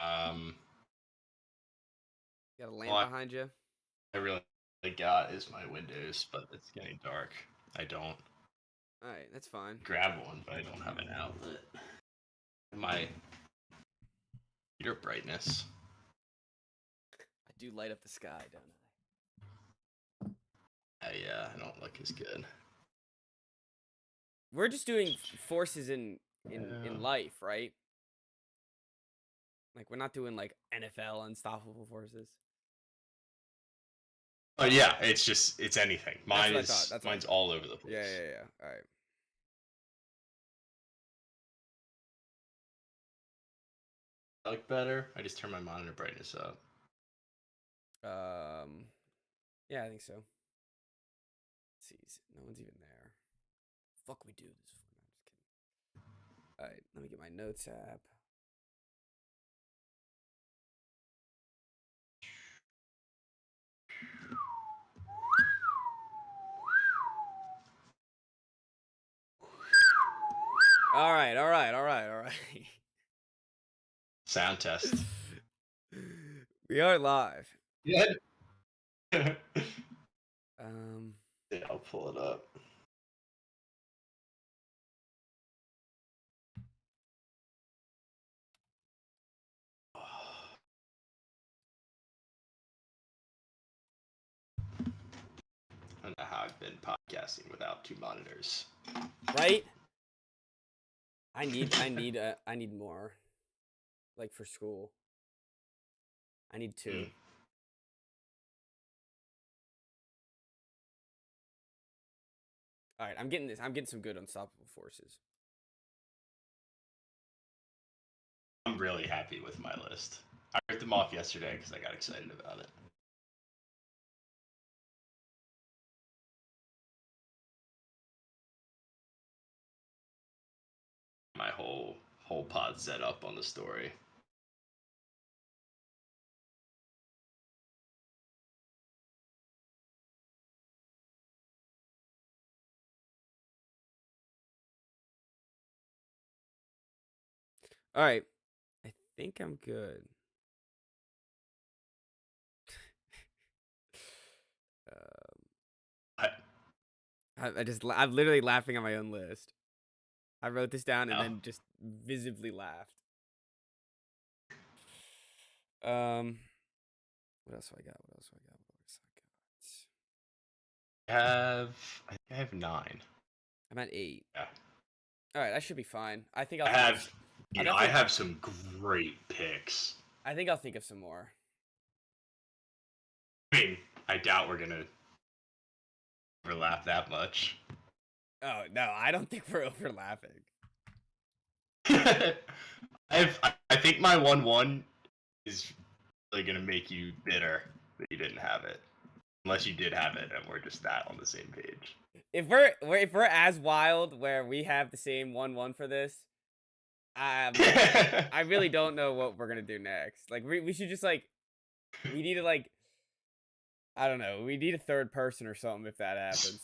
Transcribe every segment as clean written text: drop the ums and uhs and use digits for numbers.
Um, Got a lamp all behind you? I really got is my windows, but it's getting dark. I don't Alright, that's fine. grab one, but I don't have an outlet. My computer brightness. I do light up the sky, don't I don't look as good. We're just doing forces in Yeah. life, right? Like we're not doing like NFL unstoppable forces. Oh yeah, it's anything. That's what I thought. That's what I Mine's thought. all over the Yeah, place. yeah, yeah. All right. I look better. I just turn my monitor brightness up. Yeah, I think so. Let's see, no one's even there. Fuck, we do this. No, I'm just kidding. All right, let me get my notes app. All right, all right, all right, all right. Sound test. We are live. Yeah. Um, Yeah, I'll pull it up. I don't know how I've been podcasting without two monitors. right? I need more. Like for school. I need two. All right, I'm getting this. I'm getting some good unstoppable forces. I'm really happy with my list. I ripped them off yesterday because I got excited about it. My whole pod set up on the story. All right, I think I'm good. I, I'm literally laughing at my own list. I wrote this down and no. then just visibly laughed. What else do I got? What else do I got? What else I got? I think I have 9. I'm at 8. Yeah. All right, I should be fine. I think I'll think of. I have some great picks. I think I'll think of some more. I mean, I doubt we're gonna overlap that much. Oh no, I don't think we're overlapping. I think my 1-1 is really gonna make you bitter that you didn't have it, unless you did have it and we're just not on the same page. If we're as wild where we have the same 1-1 for this, I really don't know what we're gonna do next. Like we should just like we need to like I don't know. We need a third person or something if that happens.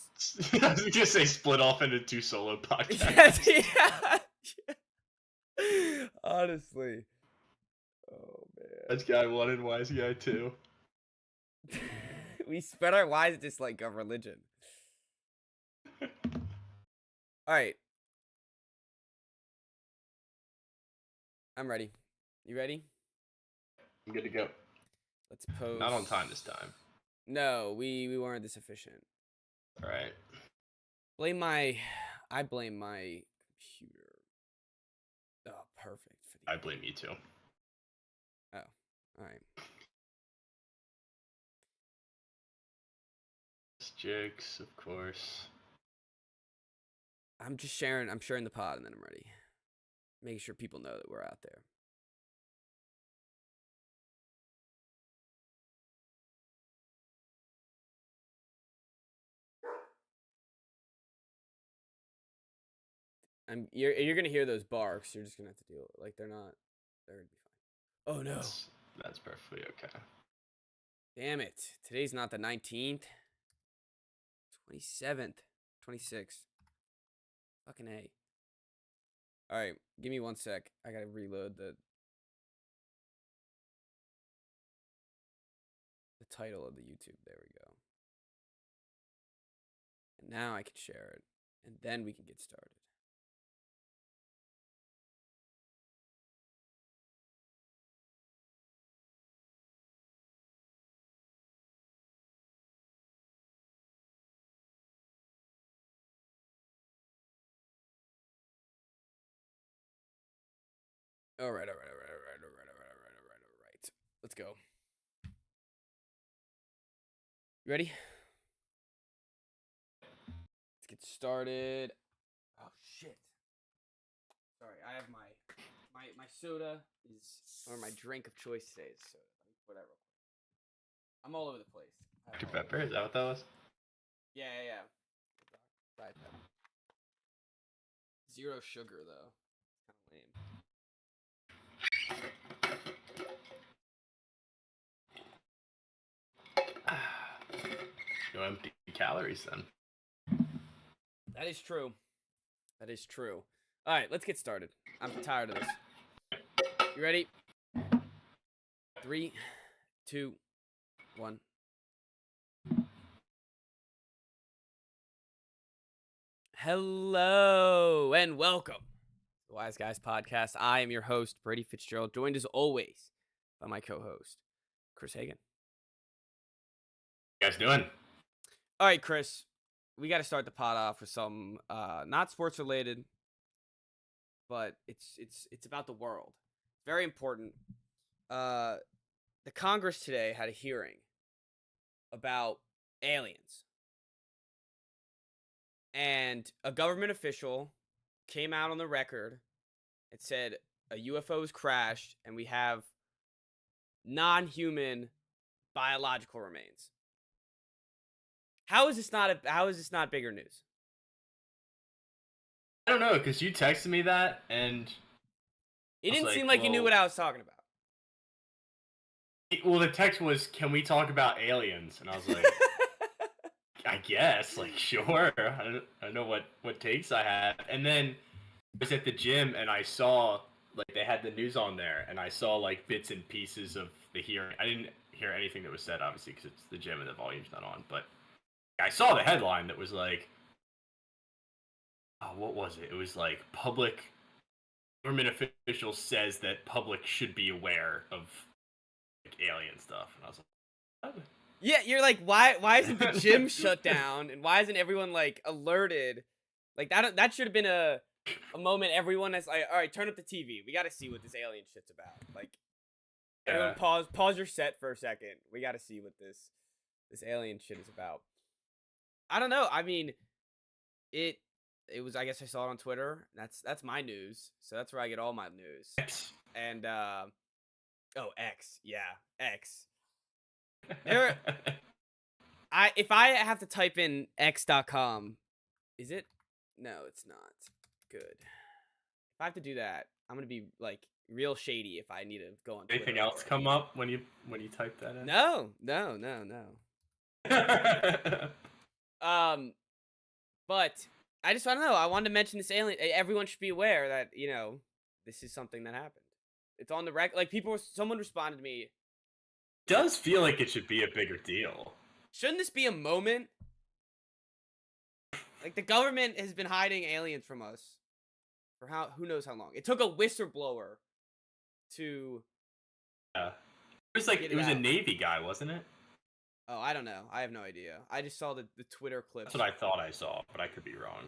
I was gonna say split off into 2 solo podcasts. Yeah. Honestly. Oh man. That's guy 1 and wise guy 2. We spread our wise just like a religion. All right. I'm ready. You ready? I'm good to go. Let's post. Not on time this time. No, we weren't this efficient. All right. I blame my computer. Oh, perfect. I blame you too. Oh, all right. Jokes, of course. I'm sharing the pod and then I'm ready. Making sure people know that we're out there. You're gonna hear those barks. You're just gonna have to deal with it. Like they're gonna be fine. Oh no. That's perfectly okay. Damn it. Today's not the 19th. 27th. 26th. Fucking A. Alright, give me 1 sec. I gotta reload the title of the YouTube. There we go. And now I can share it, and then we can get started. All right. Let's go. You ready? Let's get started. Oh shit. Sorry, I have my soda or my drink of choice today is soda. Whatever. I'm all over the place. Dr. Pepper, is that what that was? Yeah. Diet Pepper. 0 sugar though. Kind of lame. No empty calories then. That is true. All right, let's get started. I'm tired of this. You ready? 3, 2, 1. Hello and welcome to the Wise Guys Podcast. I am your host, Brady Fitzgerald, joined as always by my co-host, Chris Hagan. What you guys doing? All right, Chris, we got to start the pod off with some not sports related, but it's about the world. Very important. The Congress today had a hearing about aliens. And a government official came out on the record and said a UFO has crashed and we have non-human biological remains. How is this not bigger news? I don't know, because you texted me that and It didn't seem like you knew what I was talking about. Well, the text was, "Can we talk about aliens?" And I was like, I guess, like, sure. I don't know what takes I had. And then I was at the gym and I saw, like, they had the news on there and I saw, like, bits and pieces of the hearing. I didn't hear anything that was said, obviously, because it's the gym and the volume's not on. But I saw the headline that was like, oh, what was it? It was like, government official says that public should be aware of, like, alien stuff. And I was like, what? Yeah, you're like, why isn't the gym shut down and why isn't everyone like alerted? Like that should have been a moment everyone is like, all right, turn up the TV. We got to see what this alien shit's about. Like, everyone pause your set for a second. We got to see what this alien shit is about. I don't know. I mean, it was. I guess I saw it on Twitter. That's my news. So that's where I get all my news. X. And X. Yeah, X. If I have to type in x.com, is it? No, it's not. Good. If I have to do that, I'm gonna be like real shady if I need to go on Twitter. Anything else come up when you type that in? No. But I don't know. I wanted to mention this alien. Everyone should be aware that, you know, this is something that happened. It's on the record. Like, someone responded to me. It does feel like it should be a bigger deal. Shouldn't this be a moment? Like, the government has been hiding aliens from us for who knows how long. It took a whistleblower to. Yeah, it was a Navy guy, wasn't it? Oh, I don't know. I have no idea. I just saw the Twitter clips. That's what I thought I saw, but I could be wrong.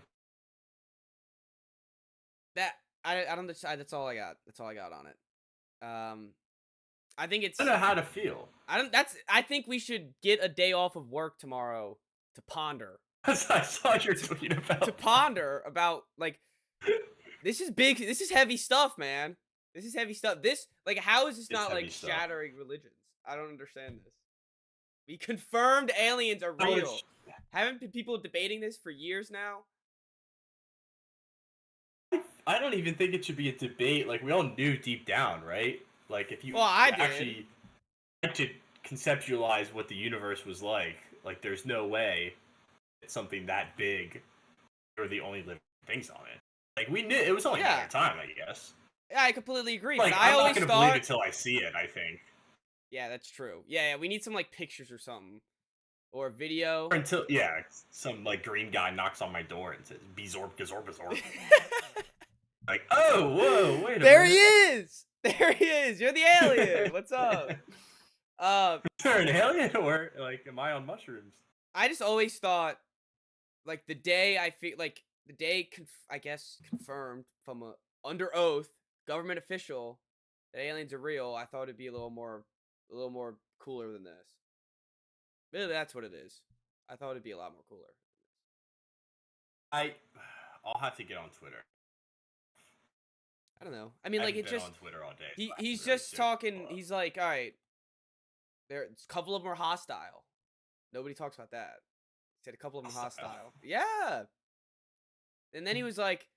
I don't. That's all I got. That's all I got on it. I think it's. I don't know how to feel. I think we should get a day off of work tomorrow to ponder. I saw your tweet about. To ponder about, like, this is big. This is heavy stuff, man. This is heavy stuff. How is this not like shattering religions? I don't understand this. We confirmed aliens are real. Haven't been people debating this for years now? I don't even think it should be a debate. Like, we all knew deep down, right? Like, if you actually tried to conceptualize what the universe was like, there's no way it's something that big or the only living things on it. Like, we knew it was only a matter of time, I guess. Yeah, I completely agree. Like, but I'm I always not gonna believe it till I see it, I think. Yeah, that's true. Yeah, we need some like pictures or something, or a video. Or until some like green guy knocks on my door and says Bezorb Gazorb Gazorb. Like, oh, whoa, wait a There minute. he is. There he is. You're the alien. What's up? Is there an alien or like am I on mushrooms? I just always thought, like the day I feel like the day, I guess confirmed from a under oath government official that aliens are real. I thought it'd be a little more cooler than this. Really, that's what it is. I thought it'd be a lot more cooler. I'll have to get on Twitter. I don't know. I mean, I like haven't it been just on Twitter all day. he so I he's haven't really just searched talking. a lot. He's like, all right, there's a couple of them are hostile. Nobody talks about that. He said a couple of them are hostile. Yeah. And then he was like,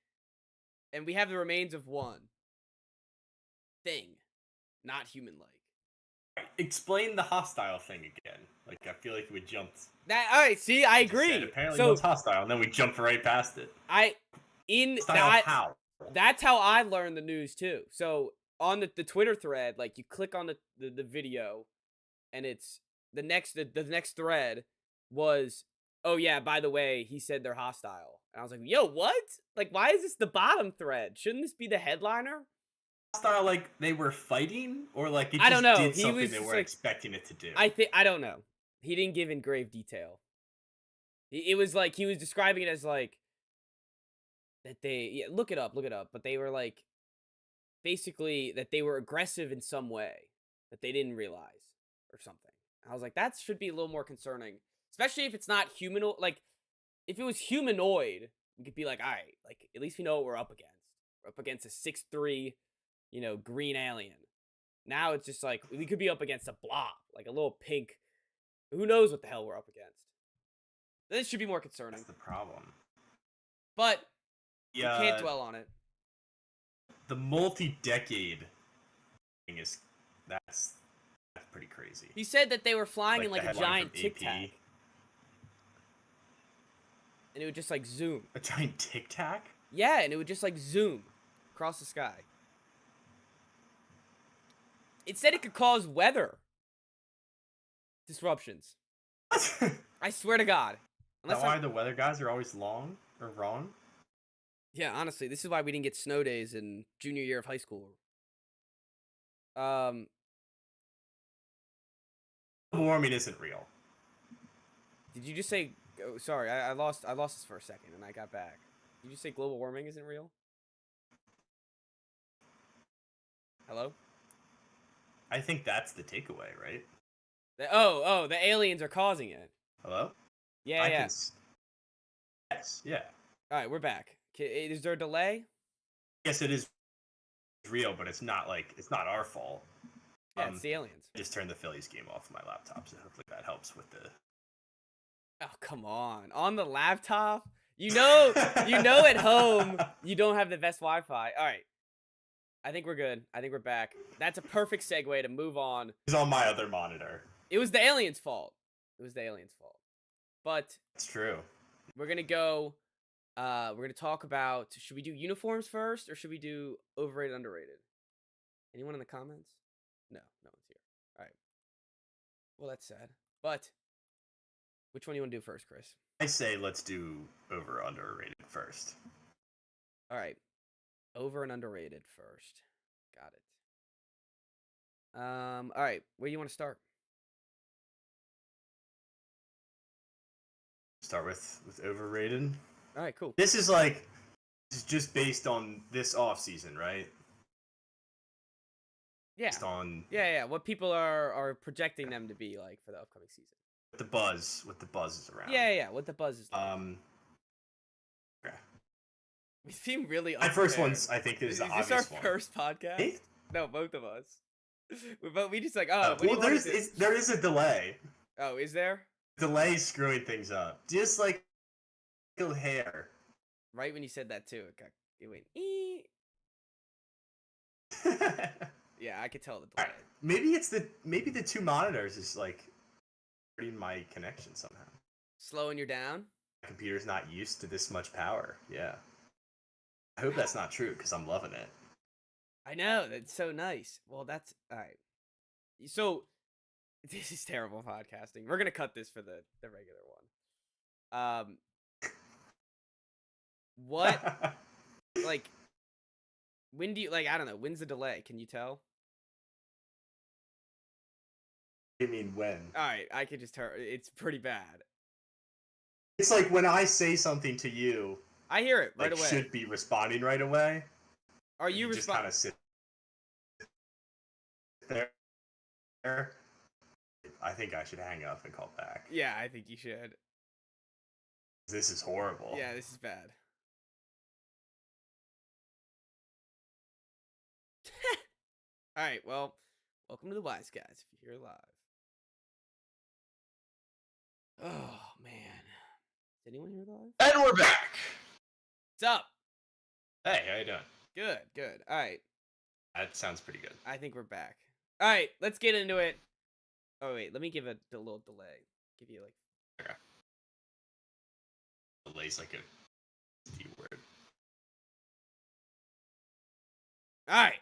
and we have the remains of one thing, not human-like. Explain the hostile thing again. Like I feel like we jumped. That all right? See, I You just said, agree. apparently, So one's hostile, and then we jumped right past it. Hostile how? That's how I learned the news too. So on the Twitter thread, like you click on the video, and it's the next thread was, oh yeah, by the way, he said they're hostile. And I was like, yo, what? Like, why is this the bottom thread? Shouldn't this be the headliner? Hostile, like they were fighting, or like it just I don't know. did He something was they just, weren't like, expecting it to do. I don't know. He didn't give in grave detail. It was like he was describing it as like that look it up. But they were like basically that they were aggressive in some way that they didn't realize or something. I was like, that should be a little more concerning, especially if it's not humanoid. Like, if it was humanoid, we could be like, all right, like at least we know what we're up against. We're up against a 6'3", green alien. Now it's just like we could be up against a blob, like a little pink. Who knows what the hell we're up against? This should be more concerning. That's the problem. But you can't dwell on it. The multi-decade thing is that's pretty crazy. He said that they were flying in the like a headline giant from tic AP. tac, and it would just like zoom. A giant tic tac? Yeah, and it would just like zoom across the sky. It said it could cause weather disruptions. I swear to God. That's why the weather guys are always long or wrong? Yeah, honestly, this is why we didn't get snow days in junior year of high school. Global warming isn't real. Did you just say? Oh, sorry, I lost this for a second, and I got back. Did you say global warming isn't real? Hello? I think that's the takeaway, right? The aliens are causing it. Hello? Yeah. Yes, yeah. All right, we're back. Is there a delay? Yes, it is real, but it's not our fault. Yeah, it's the aliens. I just turned the Phillies game off my laptop, so hopefully that helps with the. Oh, come on the laptop. You know at home you don't have the best Wi-Fi. All right. I think we're good. I think we're back. That's a perfect segue to move on. It's on my other monitor. It was the aliens' fault. But it's true. We're going to go we're going to talk about, should we do uniforms first or should we do overrated, underrated? Anyone in the comments? No one's here. All right. Well, that's sad. But which one do you want to do first, Chris? I say let's do over underrated first. All right. Over and underrated first. Got it. All right. Where do you want to start? Start with overrated. All right, cool. This is just based on this off season, right? Yeah. Based on what people are projecting them to be like for the upcoming season. What the buzz is around. Yeah, what the buzz is like. Okay. We seem really My first one's, I think, is the obvious one. Is this our first podcast? Hey? No, both of us. But we just like, well, there is a delay. Oh, is there? Delay screwing things up. Just like hair. Right when you said that too, it went. Yeah, I could tell the delay. Right. Maybe the two monitors is like hurting my connection somehow. Slowing you down? My computer's not used to this much power. Yeah. I hope that's not true because I'm loving it. I know, that's so nice. Well, that's all right. So This is terrible podcasting. We're gonna cut this for the regular one. What like when do you like? I don't know. When's the delay? Can you tell? You mean when? All right, I could just tell. It's pretty bad. It's like when I say something to you, I hear it right like, away. should be responding right away. Are you just kind of sit there? I think I should hang up and call back. Yeah, I think you should. This is horrible. Yeah, this is bad. All right, well, welcome to the Wise Guys. If you're here live. Oh man, is anyone here live? And we're back. What's up? Hey, how you doing? Good, good. All right, That sounds pretty good. I think we're back. All right, let's get into it. Oh wait, let me give a little delay. Give you like. Okay. Delay's like a D word. All right,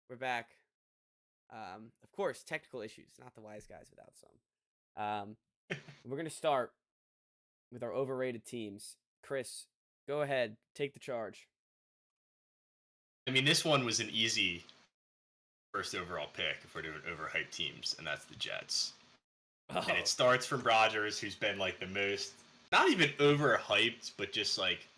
we're back. Of course, technical issues, not the Wise Guys without some. We're gonna start with our overrated teams. Chris, go ahead, take the charge. I mean, this one was an easy first overall pick if we're doing overhyped teams, and that's the Jets. Oh. And it starts from Rodgers, who's been like the most, not even overhyped, but just like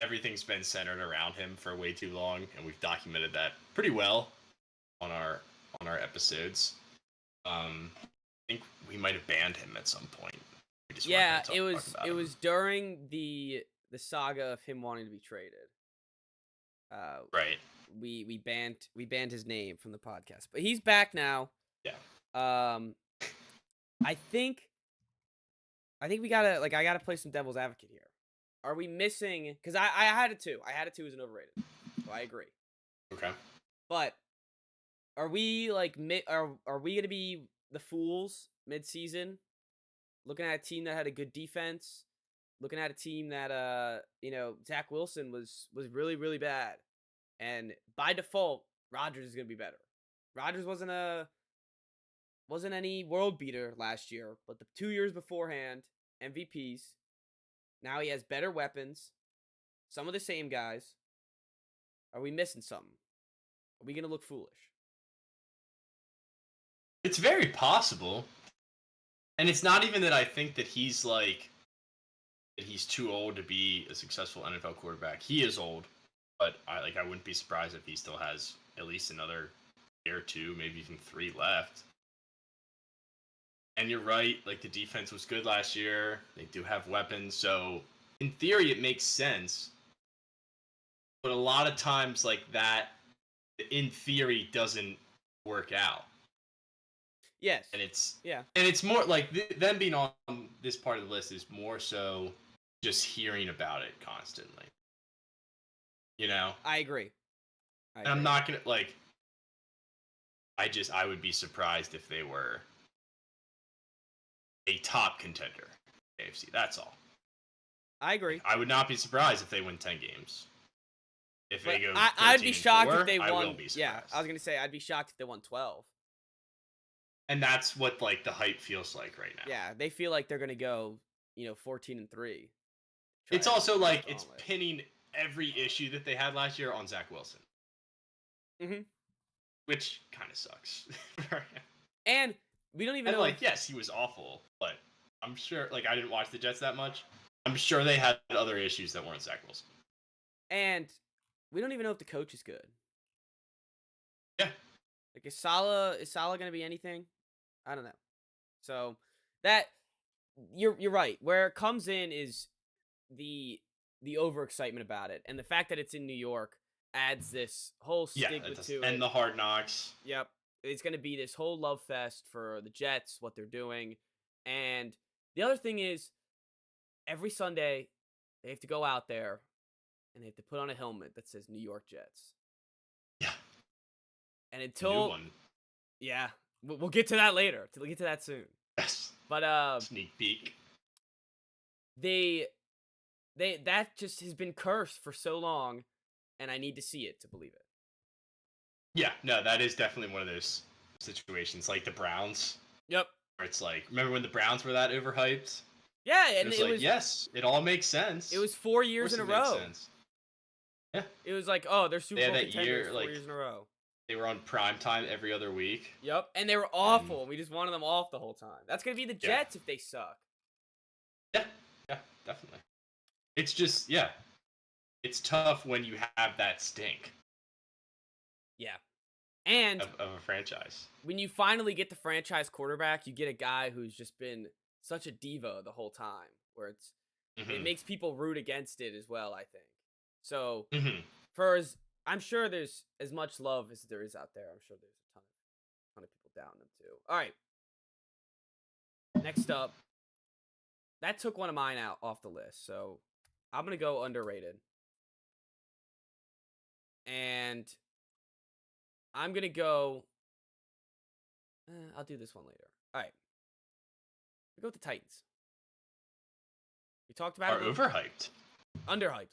everything's been centered around him for way too long, and we've documented that pretty well on our episodes. I think we might have banned him at some point. We just Yeah, weren't gonna talk about it him. was during the saga of him wanting to be traded. Right. We banned his name from the podcast, but he's back now. Yeah. I think we gotta I gotta play some devil's advocate here. Are we missing? Because I had it too. I had it too as an overrated. So I agree. Okay. But are we are we gonna be the fools mid-season, looking at a team that had a good defense, looking at a team that Zach Wilson was really really bad, and by default Rodgers is gonna be better. Rodgers wasn't any world beater last year, but the 2 years beforehand, MVPs. Now he has better weapons, some of the same guys. Are we missing something? Are we gonna look foolish? It's very possible. And it's not even that I think that he's too old to be a successful NFL quarterback. He is old, but I wouldn't be surprised if he still has at least another year or two, maybe even 3 left. And you're right, like the defense was good last year. They do have weapons, so in theory it makes sense. But a lot of times like that in theory doesn't work out. Yes. And it's yeah. And it's more like them being on this part of the list is more so just hearing about it constantly. You know? I agree. And I'm not gonna I would be surprised if they were a top contender in AFC. That's all. I agree. I would not be surprised if they win 10 games. If they go, I'd be shocked if they I won. will be surprised. Yeah, I was gonna say I'd be shocked if they won 12. And that's what like the hype feels like right now. Yeah, they feel like they're gonna go, 14-3. It's also like it's pinning every issue that they had last year on Zach Wilson. Mm-hmm. Which kind of sucks. And we don't even know. Yes, he was awful, but I'm sure. I didn't watch the Jets that much. I'm sure they had other issues that weren't Zach Wilson. And we don't even know if the coach is good. Yeah. Is Saleh gonna be anything? I don't know. So that you're right. Where it comes in is the overexcitement about it, and the fact that it's in New York adds this whole stigma to it. And the Hard Knocks. Yep. It's going to be this whole love fest for the Jets, what they're doing. And the other thing is, every Sunday, they have to go out there, and they have to put on a helmet that says New York Jets. Yeah. And until... New one. Yeah. We'll get to that later. We'll get to that soon. Yes. But, sneak peek. That just has been cursed for so long, and I need to see it to believe it. Yeah, no, that is definitely one of those situations like the Browns, Yep. where it's like, remember when the Browns were that overhyped? Yeah, It and was it like, was yes, it all makes sense. it was 4 Of years course in a it makes row. sense. Yeah. It was like, oh, they're They Super had Bowl that contenders year, 4 like, years in a row. they were on prime time every other week. Yep, and they were And awful. And we just wanted them off the whole time. That's gonna be the yeah. Jets if they suck. Yeah, definitely. It's just, yeah. It's tough when you have that stink Yeah, and of a franchise. when you finally get the franchise quarterback, you get a guy who's just been such a diva the whole time, where it makes people root against it as well, I think. So, Mm-hmm. I'm sure there's as much love as there is out there. I'm sure there's a ton of people down them too. All right. Next up, that took one of mine out off the list. So, I'm going to go underrated. And I'm going to go I'll do this one later. All right. We go with the Titans. We talked about Are it. overhyped. Underhyped.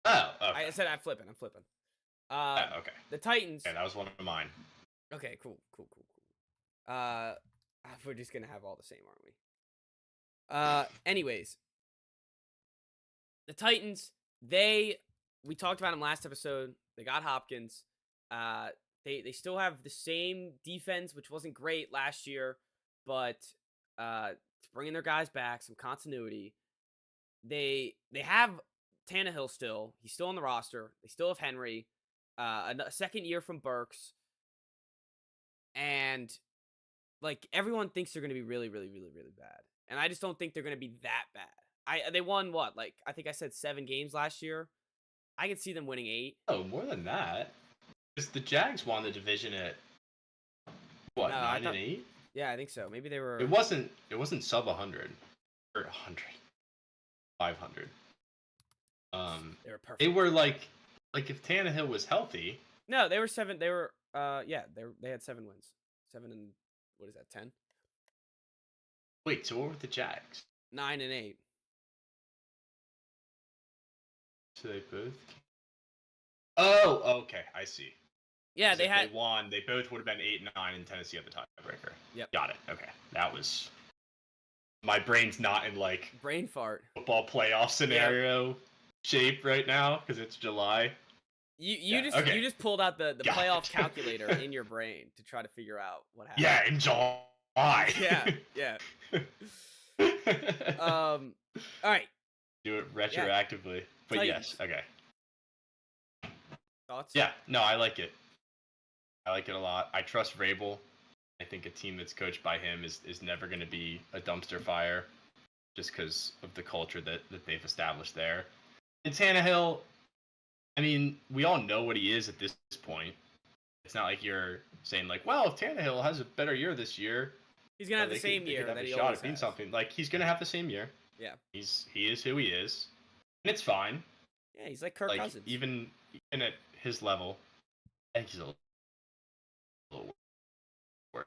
Oh, okay. I said I'm flipping. Okay. The Titans. Yeah, that was one of mine. Okay, cool. We're just gonna have all the same, aren't we? Anyways, the Titans. We talked about them last episode. They got Hopkins. They still have the same defense, which wasn't great last year, but it's bringing their guys back, some continuity. They have Tannehill still. He's still on the roster. They still have Henry. A second year from Burks. And like everyone thinks they're going to be really, really, really, really bad. And I just don't think they're going to be that bad. They won what? Like I think I said 7 games last year. I could see them winning 8. Oh, more than that. Because the Jags won the division at what, No, 9 and 8? Yeah, I think so. Maybe they were. It wasn't sub 100 or 100, 500. They were perfect. They were like if Tannehill was healthy. No, they were 7. They were they had 7 wins. 7 and what is that? 10. Wait, so what were the Jags? 9 and 8. So they both. Oh, okay, I see. Yeah, they had. They won. They both would have been 8 and 9, and Tennessee had the tiebreaker. Yep. Got it. Okay, that was. My brain's not in like Brain fart. football playoff scenario shape right now because it's July. You just pulled out the playoff calculator in your brain to try to figure out what happened. Yeah, in July. Yeah. All right. Do it retroactively, but Titans. yes, okay. Thoughts? Yeah, no, I like it. I like it a lot. I trust Vrabel. I think a team that's coached by him is never going to be a dumpster fire just because of the culture that they've established there. And Tannehill, I mean, we all know what he is at this point. It's not like you're saying like, well, if Tannehill has a better year this year, he's going to have the same year that he always has. Something. Like, he's going to have the same year. Yeah. He is who he is. And it's fine. Yeah, he's like Kirk Cousins. Even at his level, I think he's a little worse.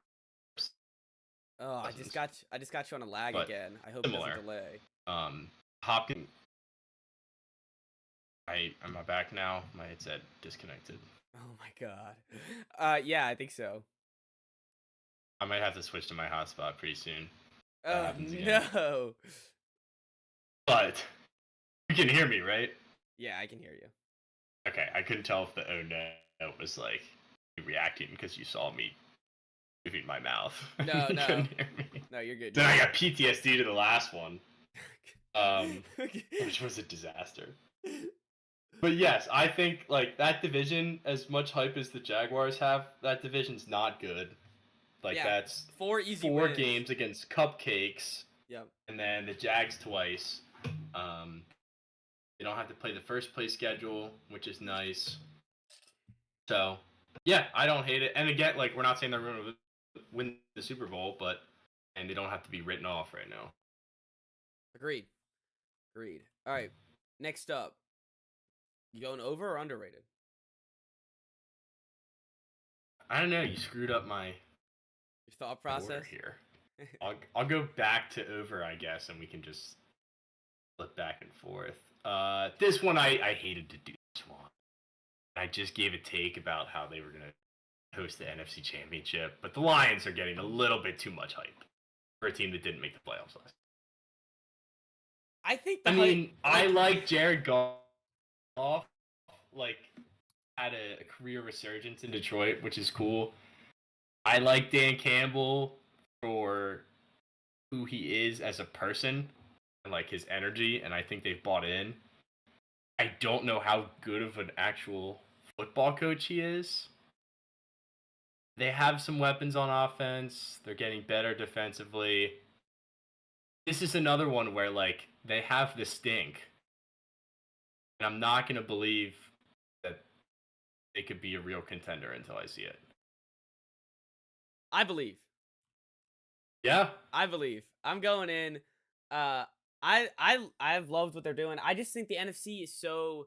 Oh, I just got you on a lag again. I hope similar. it doesn't delay. Hopkins. Am I back now? My headset disconnected. Oh my god. Yeah, I think so. I might have to switch to my hotspot pretty soon. Oh no. But you can hear me, right? Yeah, I can hear you. Okay, I couldn't tell if the oh no was like you reacting because you saw me moving my mouth. No, no. Couldn't hear me. No, you're good. Then I got PTSD to the last one. Which was a disaster. But yes, I think like that division, as much hype as the Jaguars have, that division's not good. Like that's 4 easy four wins. games against cupcakes. Yep. And then the Jags twice. They don't have to play the first place schedule, which is nice. So yeah, I don't hate it. And again, like we're not saying they're going to win the Super Bowl, and they don't have to be written off right now. Agreed. All right. Next up, you going over or underrated? I don't know. You screwed up my thought process here. I'll go back to over, I guess, and we can just flip back and forth. This one I hated to do this one. I just gave a take about how they were gonna host the NFC Championship, but the Lions are getting a little bit too much hype for a team that didn't make the playoffs last. I think I mean, I like Jared Goff. Like, had a career resurgence in Detroit, which is cool. I like Dan Campbell for who he is as a person and like his energy, and I think they've bought in. I don't know how good of an actual football coach he is. They have some weapons on offense. They're getting better defensively. This is another one where like they have the stink. And I'm not going to believe that they could be a real contender until I see it. I believe. Yeah. I believe. I'm going in. I've loved what they're doing. I just think the NFC is so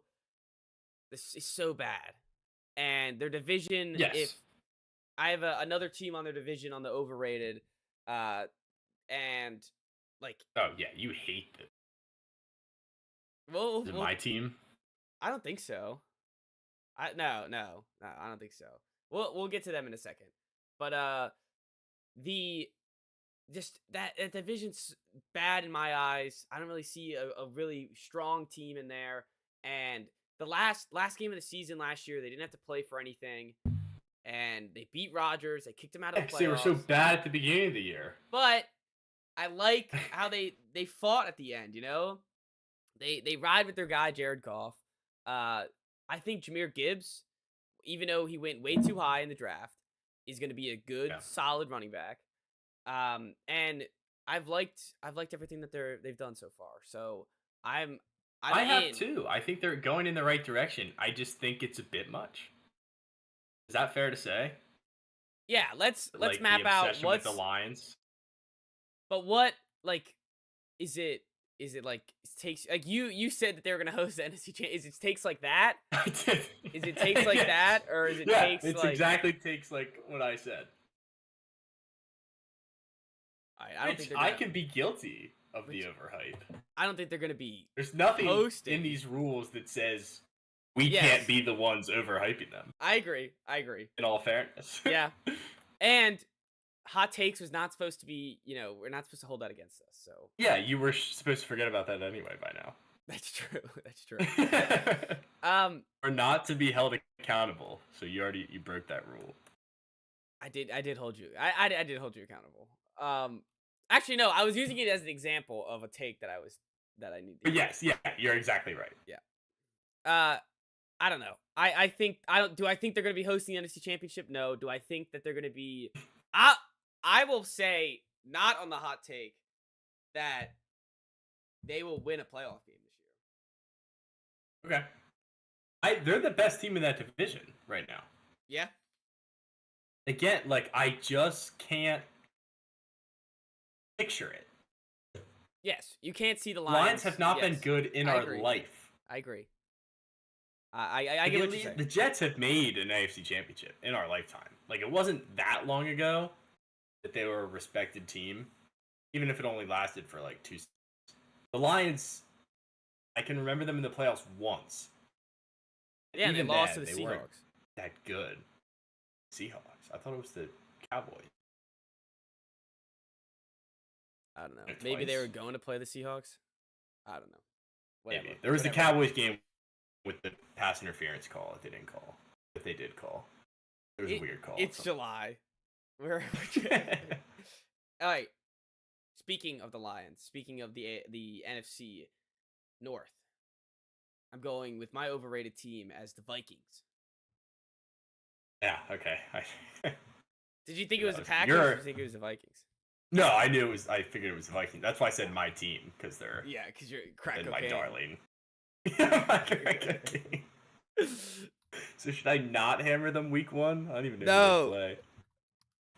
bad, and their division. Yes. If I have another team on their division on the overrated, and like. Oh yeah, you hate it. Well, Is it my team? I don't think so. No, I don't think so. We'll get to them in a second, but that division's bad in my eyes. I don't really see a really strong team in there. And the last game of the season last year, they didn't have to play for anything, and they beat Rodgers. They kicked him out of the playoffs. They were so bad at the beginning of the year. But I like how they fought at the end. You know, they ride with their guy Jared Goff. I think Jahmyr Gibbs, even though he went way too high in the draft, is going to be a good, solid running back. And I've liked everything that they've done so far. So I have too. I think they're going in the right direction. I just think it's a bit much. Is that fair to say? Yeah, let's like map out what's with the Lions. But what is it? Is it like it takes like you said that they were gonna host the NFC Championship? Is it takes like that? Is it takes like that, or is it takes it's like exactly takes like what I said. I don't think I could be guilty of the overhype. I don't think they're gonna be. There's nothing hosting. in these rules that says we can't be the ones overhyping them. I agree. In all fairness. Yeah, and hot takes was not supposed to be. You know, we're not supposed to hold that against us. So yeah, you were supposed to forget about that anyway by now. That's true. That's true. Or not to be held accountable. So you broke that rule. I did hold you. I did hold you accountable. Actually, no. I was using it as an example of a take that I needed. But yes, yeah, you're exactly right. Yeah. I don't know. I think Do I think they're going to be hosting the NFC Championship? No. Do I think that they're going to be? I will say not on the hot take that they will win a playoff game this year. Okay. They're the best team in that division right now. Yeah. Again, like I just can't picture it. Yes, you can't see the Lions. Lions have not been good in our life. I agree. I get what you're saying. The Jets have made an AFC Championship in our lifetime. Like it wasn't that long ago that they were a respected team, even if it only lasted for like 2 seasons. The Lions, I can remember them in the playoffs once. Yeah, and they lost to the Seahawks. That good. Seahawks. I thought it was the Cowboys. I don't know. Maybe they were going to play the Seahawks. I don't know. Whatever. Maybe. There was the Cowboys game with the pass interference call that they didn't call. If they did call. It was a weird call. It's July. All right. Speaking of the Lions, speaking of the NFC North, I'm going with my overrated team as the Vikings. Yeah, okay. Did you think it was the Packers or did you think it was the Vikings? No, I figured it was the Vikings. That's why I said my team, because they're... Yeah, because you're crack cocaine. My darling. My crack cocaine. So should I not hammer them week 1? I don't even know who they play.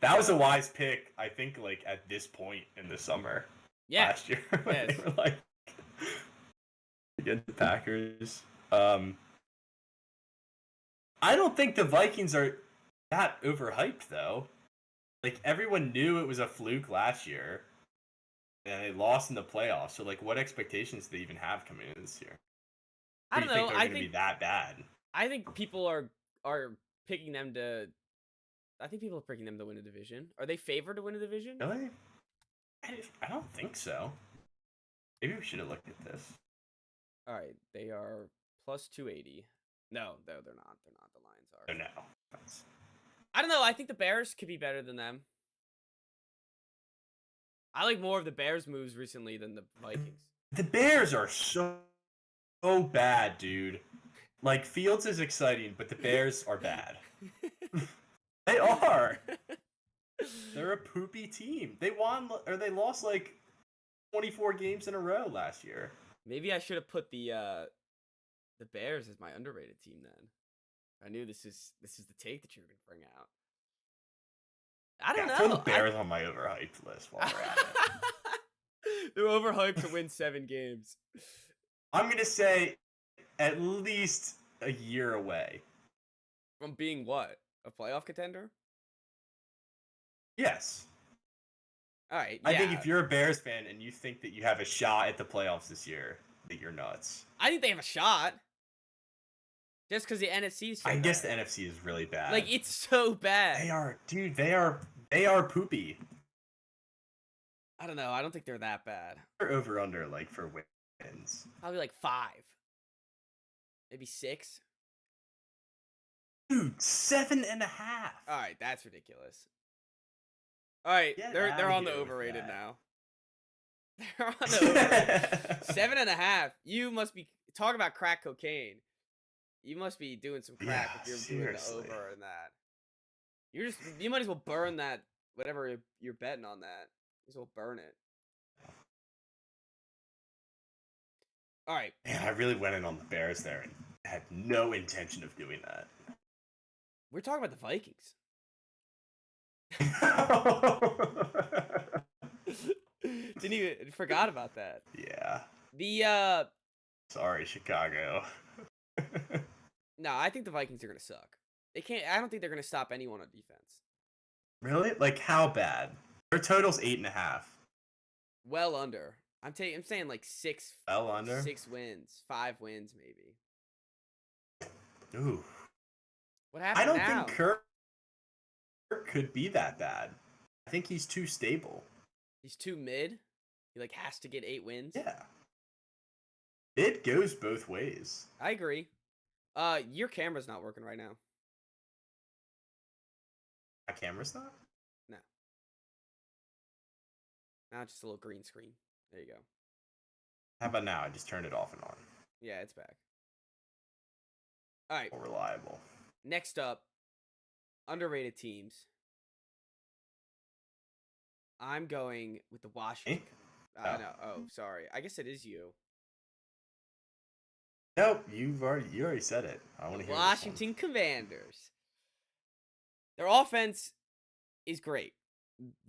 That was a wise pick, I think, like, at this point in the summer. Yeah. Last year. When they were, like, against the Packers. I don't think the Vikings are that overhyped, though. Like, everyone knew it was a fluke last year. And they lost in the playoffs. So, like, what expectations do they even have coming in this year? I don't know. Think they're going to be that bad? I think people are picking them to I think people are picking them to win a division. Are they favored to win a division? Really? I don't think so. Maybe we should have looked at this. All right, they are plus 280. No, they're not. They're not. The Lions are. Oh no. That's... I don't know. I think the Bears could be better than them. I like more of the Bears' moves recently than the Vikings. The Bears are so bad, dude. Like, Fields is exciting, but the Bears are bad. They are. They're a poopy team. They lost like 24 games in a row last year. Maybe I should have put the Bears as my underrated team then. I knew this is the take that you were gonna bring out. I don't know. Throw the Bears on my overhyped list while we're at it. They're overhyped to win 7 games. I'm gonna say at least a year away. From being what? A playoff contender? Yes. All right. Yeah. I think if you're a Bears fan and you think that you have a shot at the playoffs this year, that you're nuts. I think they have a shot. Just because the NFC is so I bad. guess the NFC is really bad. Like, it's so bad. They are, dude. They are poopy. I don't know. I don't think they're that bad. They're over under like for wins. Probably like 5. Maybe 6. Dude, 7.5. All right, that's ridiculous. All right, Get they're outta on the here with overrated that. now. They're on the overrated. 7.5. You must be talking about crack cocaine. You must be doing some crack Yeah, if you're seriously. doing the over in that. You might as well burn that whatever you're betting on that. You might as well burn it. All right. Man, I really went in on the Bears there and had no intention of doing that. We're talking about the Vikings. Didn't even forgot about that. Yeah. The Sorry, Chicago. No, I think the Vikings are gonna suck. They can't. I don't think they're gonna stop anyone on defense. Really? Like how bad? Their total's 8.5. Well under. I'm saying like 6. Well under. 6 wins, 5 wins maybe. Ooh. What happened I don't now? think Kirk could be that bad. I think he's too stable. He's too mid. He like has to get 8 wins. Yeah. It goes both ways. I agree. Your camera's not working right now. My camera's not? No. Now it's just a little green screen. There you go. How about now? I just turned it off and on. Yeah, it's back. All right. More reliable. Next up, underrated teams. I'm going with the Washington. Oh. No. Oh, sorry. I guess it is you. Nope, you already said it. I want to hear Washington Commanders. Their offense is great.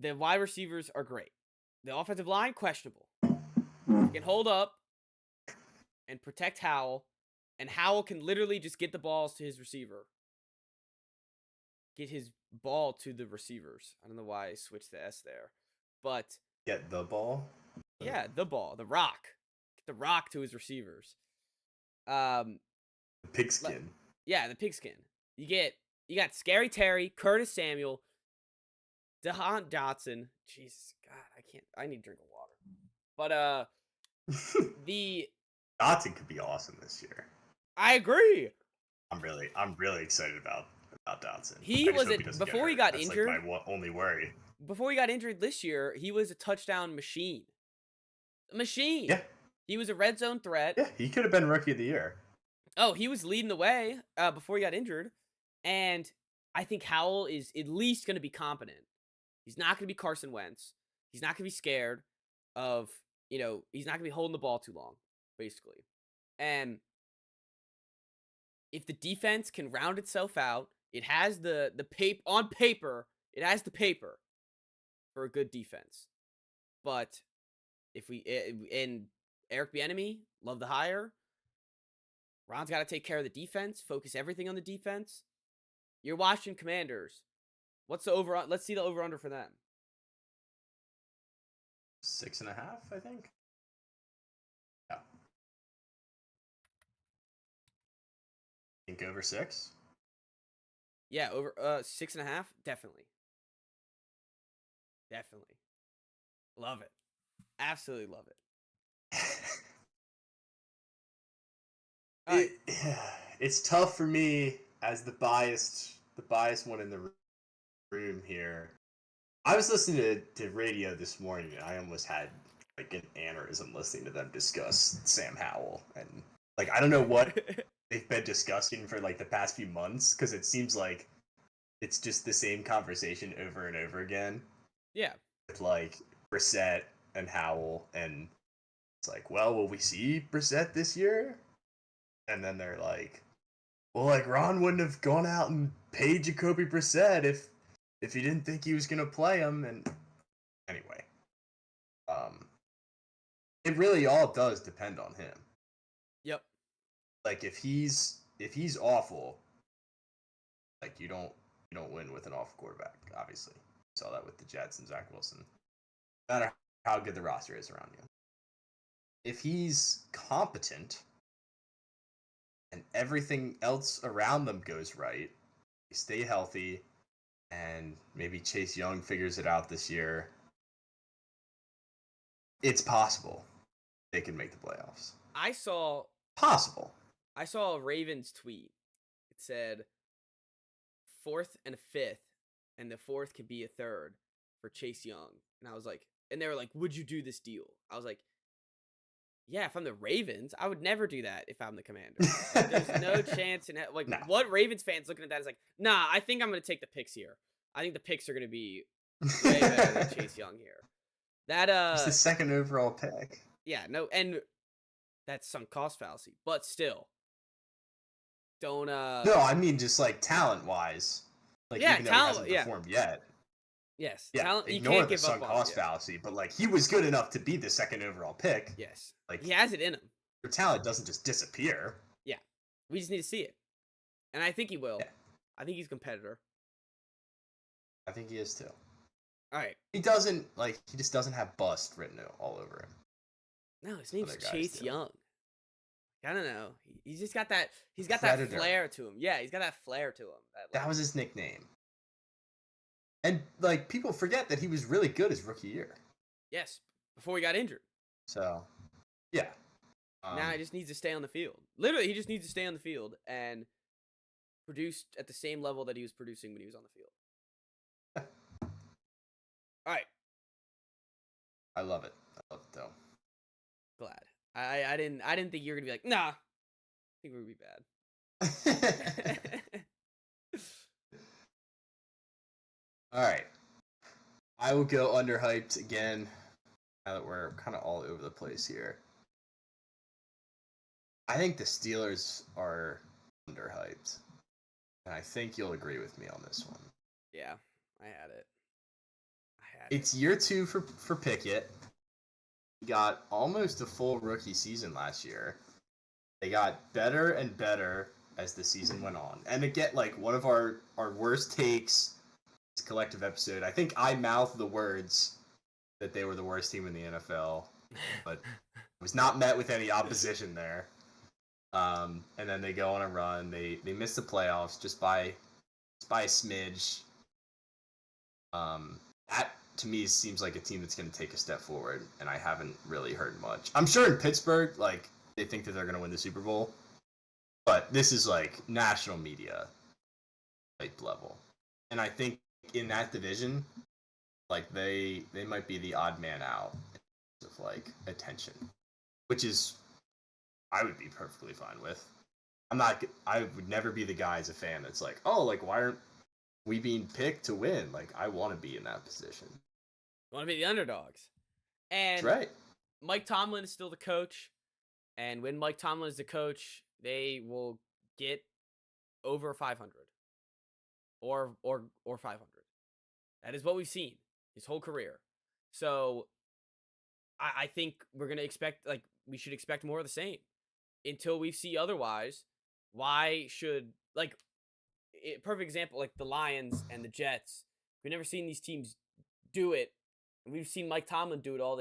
The wide receivers are great. The offensive line, questionable. They can hold up and protect Howell, and Howell can literally just get the balls to his receiver. Get his ball to the receivers. I don't know why I switched the S there. But Get the ball? yeah, the ball, the rock. Get the rock to his receivers. The pigskin. Yeah, the pigskin. You got Scary Terry, Curtis Samuel, DeHaan Dotson. Jesus God, I need to drink of water. But the Dotson could be awesome this year. I agree. I'm really excited about Dotson. He I just was hope it doesn't before get he hurt. got That's injured. Like my only worry. Before he got injured this year, he was a touchdown machine. A machine. Yeah. He was a red zone threat. Yeah, he could have been rookie of the year. Oh, he was leading the way before he got injured. And I think Howell is at least going to be competent. He's not going to be Carson Wentz. He's not going to be scared of, he's not going to be holding the ball too long, basically. And if the defense can round itself out, it has the on paper, it has the paper for a good defense. But if and Eric Bieniemy, love the hire. Ron's got to take care of the defense, focus everything on the defense. Your Washington Commanders. What's the over? Let's see the over under for them. 6.5, I think. Yeah. Think over 6. Yeah, over 6.5. Definitely, definitely love it. Absolutely love it. All right. It it's tough for me as the biased one in the room here. I was listening to radio this morning and I almost had like an aneurysm listening to them discuss Sam Howell, and like I don't know what they've been discussing for like the past few months because it seems like it's just the same conversation over and over again Yeah. with like Brissett and Howell, and it's like, well, will we see Brissett this year? And then they're like, well, like Ron wouldn't have gone out and paid Jacoby Brissett if he didn't think he was gonna play him. And anyway, um, it really all does depend on him. Yep. Like if he's awful, like you don't win with an awful quarterback. Obviously, saw that with the Jets and Zach Wilson. No matter how good the roster is around you, if he's competent and everything else around them goes right, they stay healthy, and maybe Chase Young figures it out this year, it's possible they can make the playoffs. I saw Possible. a Ravens tweet. It said fourth and a fifth, and the fourth could be a third for Chase Young. And I was like, and they were like, would you do this deal? I was like, yeah, if I'm the Ravens, I would never do that if I'm the Commanders. Like, there's no chance in like No. what Ravens fans looking at that is like, nah, I think I'm gonna take the picks here. I think the picks are gonna be way better than Chase Young here. That It's the second overall pick. yeah, no, and that's sunk cost fallacy, but still. Don't No, I mean just like talent wise. Like Yeah, even though talent- he hasn't performed yet. yes, Yeah, talent you ignore can't the give sunk up on. cost fallacy, but like he was good enough to be the second overall pick. Yes. Like He has it in him. your talent doesn't just disappear. We just need to see it. And I think he will. Yeah. I think he's a competitor. I think he is too. All right. He just doesn't have bust written all over him. No, his name's Other guys Chase do. Young. I don't know. He's just got that. He's got Predator. that flair to him. Yeah, he's got that flair to him. That was his nickname. And like people forget that he was really good his rookie year. Yes, before he got injured. So, yeah. Now he just needs to stay on the field. Literally, he just needs to stay on the field and produce at the same level that he was producing when he was on the field. All right. I love it. I love it though. Glad. I didn't think you were gonna be like, nah. I think we would be bad. All right. I will go underhyped again. Now that we're kind of all over the place here, I think the Steelers are underhyped, and I think you'll agree with me on this one. Yeah, I had it. It's year 2 for Pickett. He got almost a full rookie season last year. They got better and better as the season went on. And again, like one of our worst takes, this collective episode, I think I mouthed the words that they were the worst team in the NFL, but was not met with any opposition there. And then they go on a run. They miss the playoffs just by a smidge. That to me seems like a team that's going to take a step forward, and I haven't really heard much. I'm sure in Pittsburgh, like they think that they're going to win the Super Bowl, but this is like national media type level, and I think in that division, like they might be the odd man out of like attention, which is I would be perfectly fine with. I would never be the guy as a fan that's like, oh, like why aren't we being picked to win? Like I want to be in that position. You want to be the underdogs. And That's right. Mike Tomlin is still the coach. And when Mike Tomlin is the coach, they will get over 500 or 500. That is what we've seen his whole career. So I think we're going to expect, like, we should expect more of the same until we see otherwise. Why should, like, perfect example, like the Lions and the Jets. We've never seen these teams do it. We've seen Mike Tomlin do it all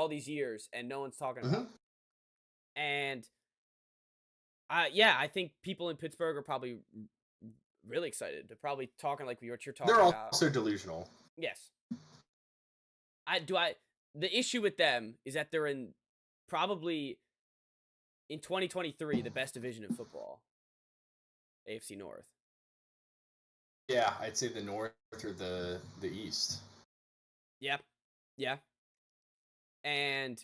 these years, and no one's talking about it. And I think people in Pittsburgh are probably really excited. They're probably talking like what you're talking They're about. also delusional. Yes. The issue with them is that they're in probably in 2023 the best division in football, AFC North. Yeah, I'd say the North or the East. Yeah, yeah, and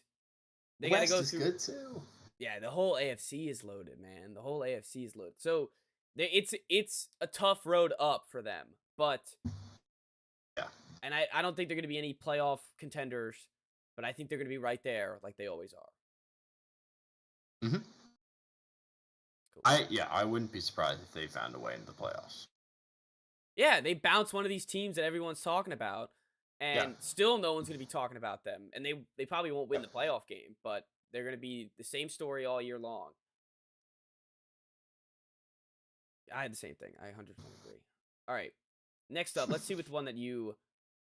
they got to West go is through. good too. Yeah, the whole AFC is loaded, man. The whole AFC is loaded. So it's a tough road up for them, but Yeah. and I don't think they're going to be any playoff contenders, but I think they're going to be right there like they always are. Mm-hmm. Cool. I wouldn't be surprised if they found a way into the playoffs. Yeah, they bounce one of these teams that everyone's talking about, and still no one's going to be talking about them. And they probably won't win the playoff game, but they're going to be the same story all year long. I had the same thing. I 100% agree. All right, next up, let's see with one that you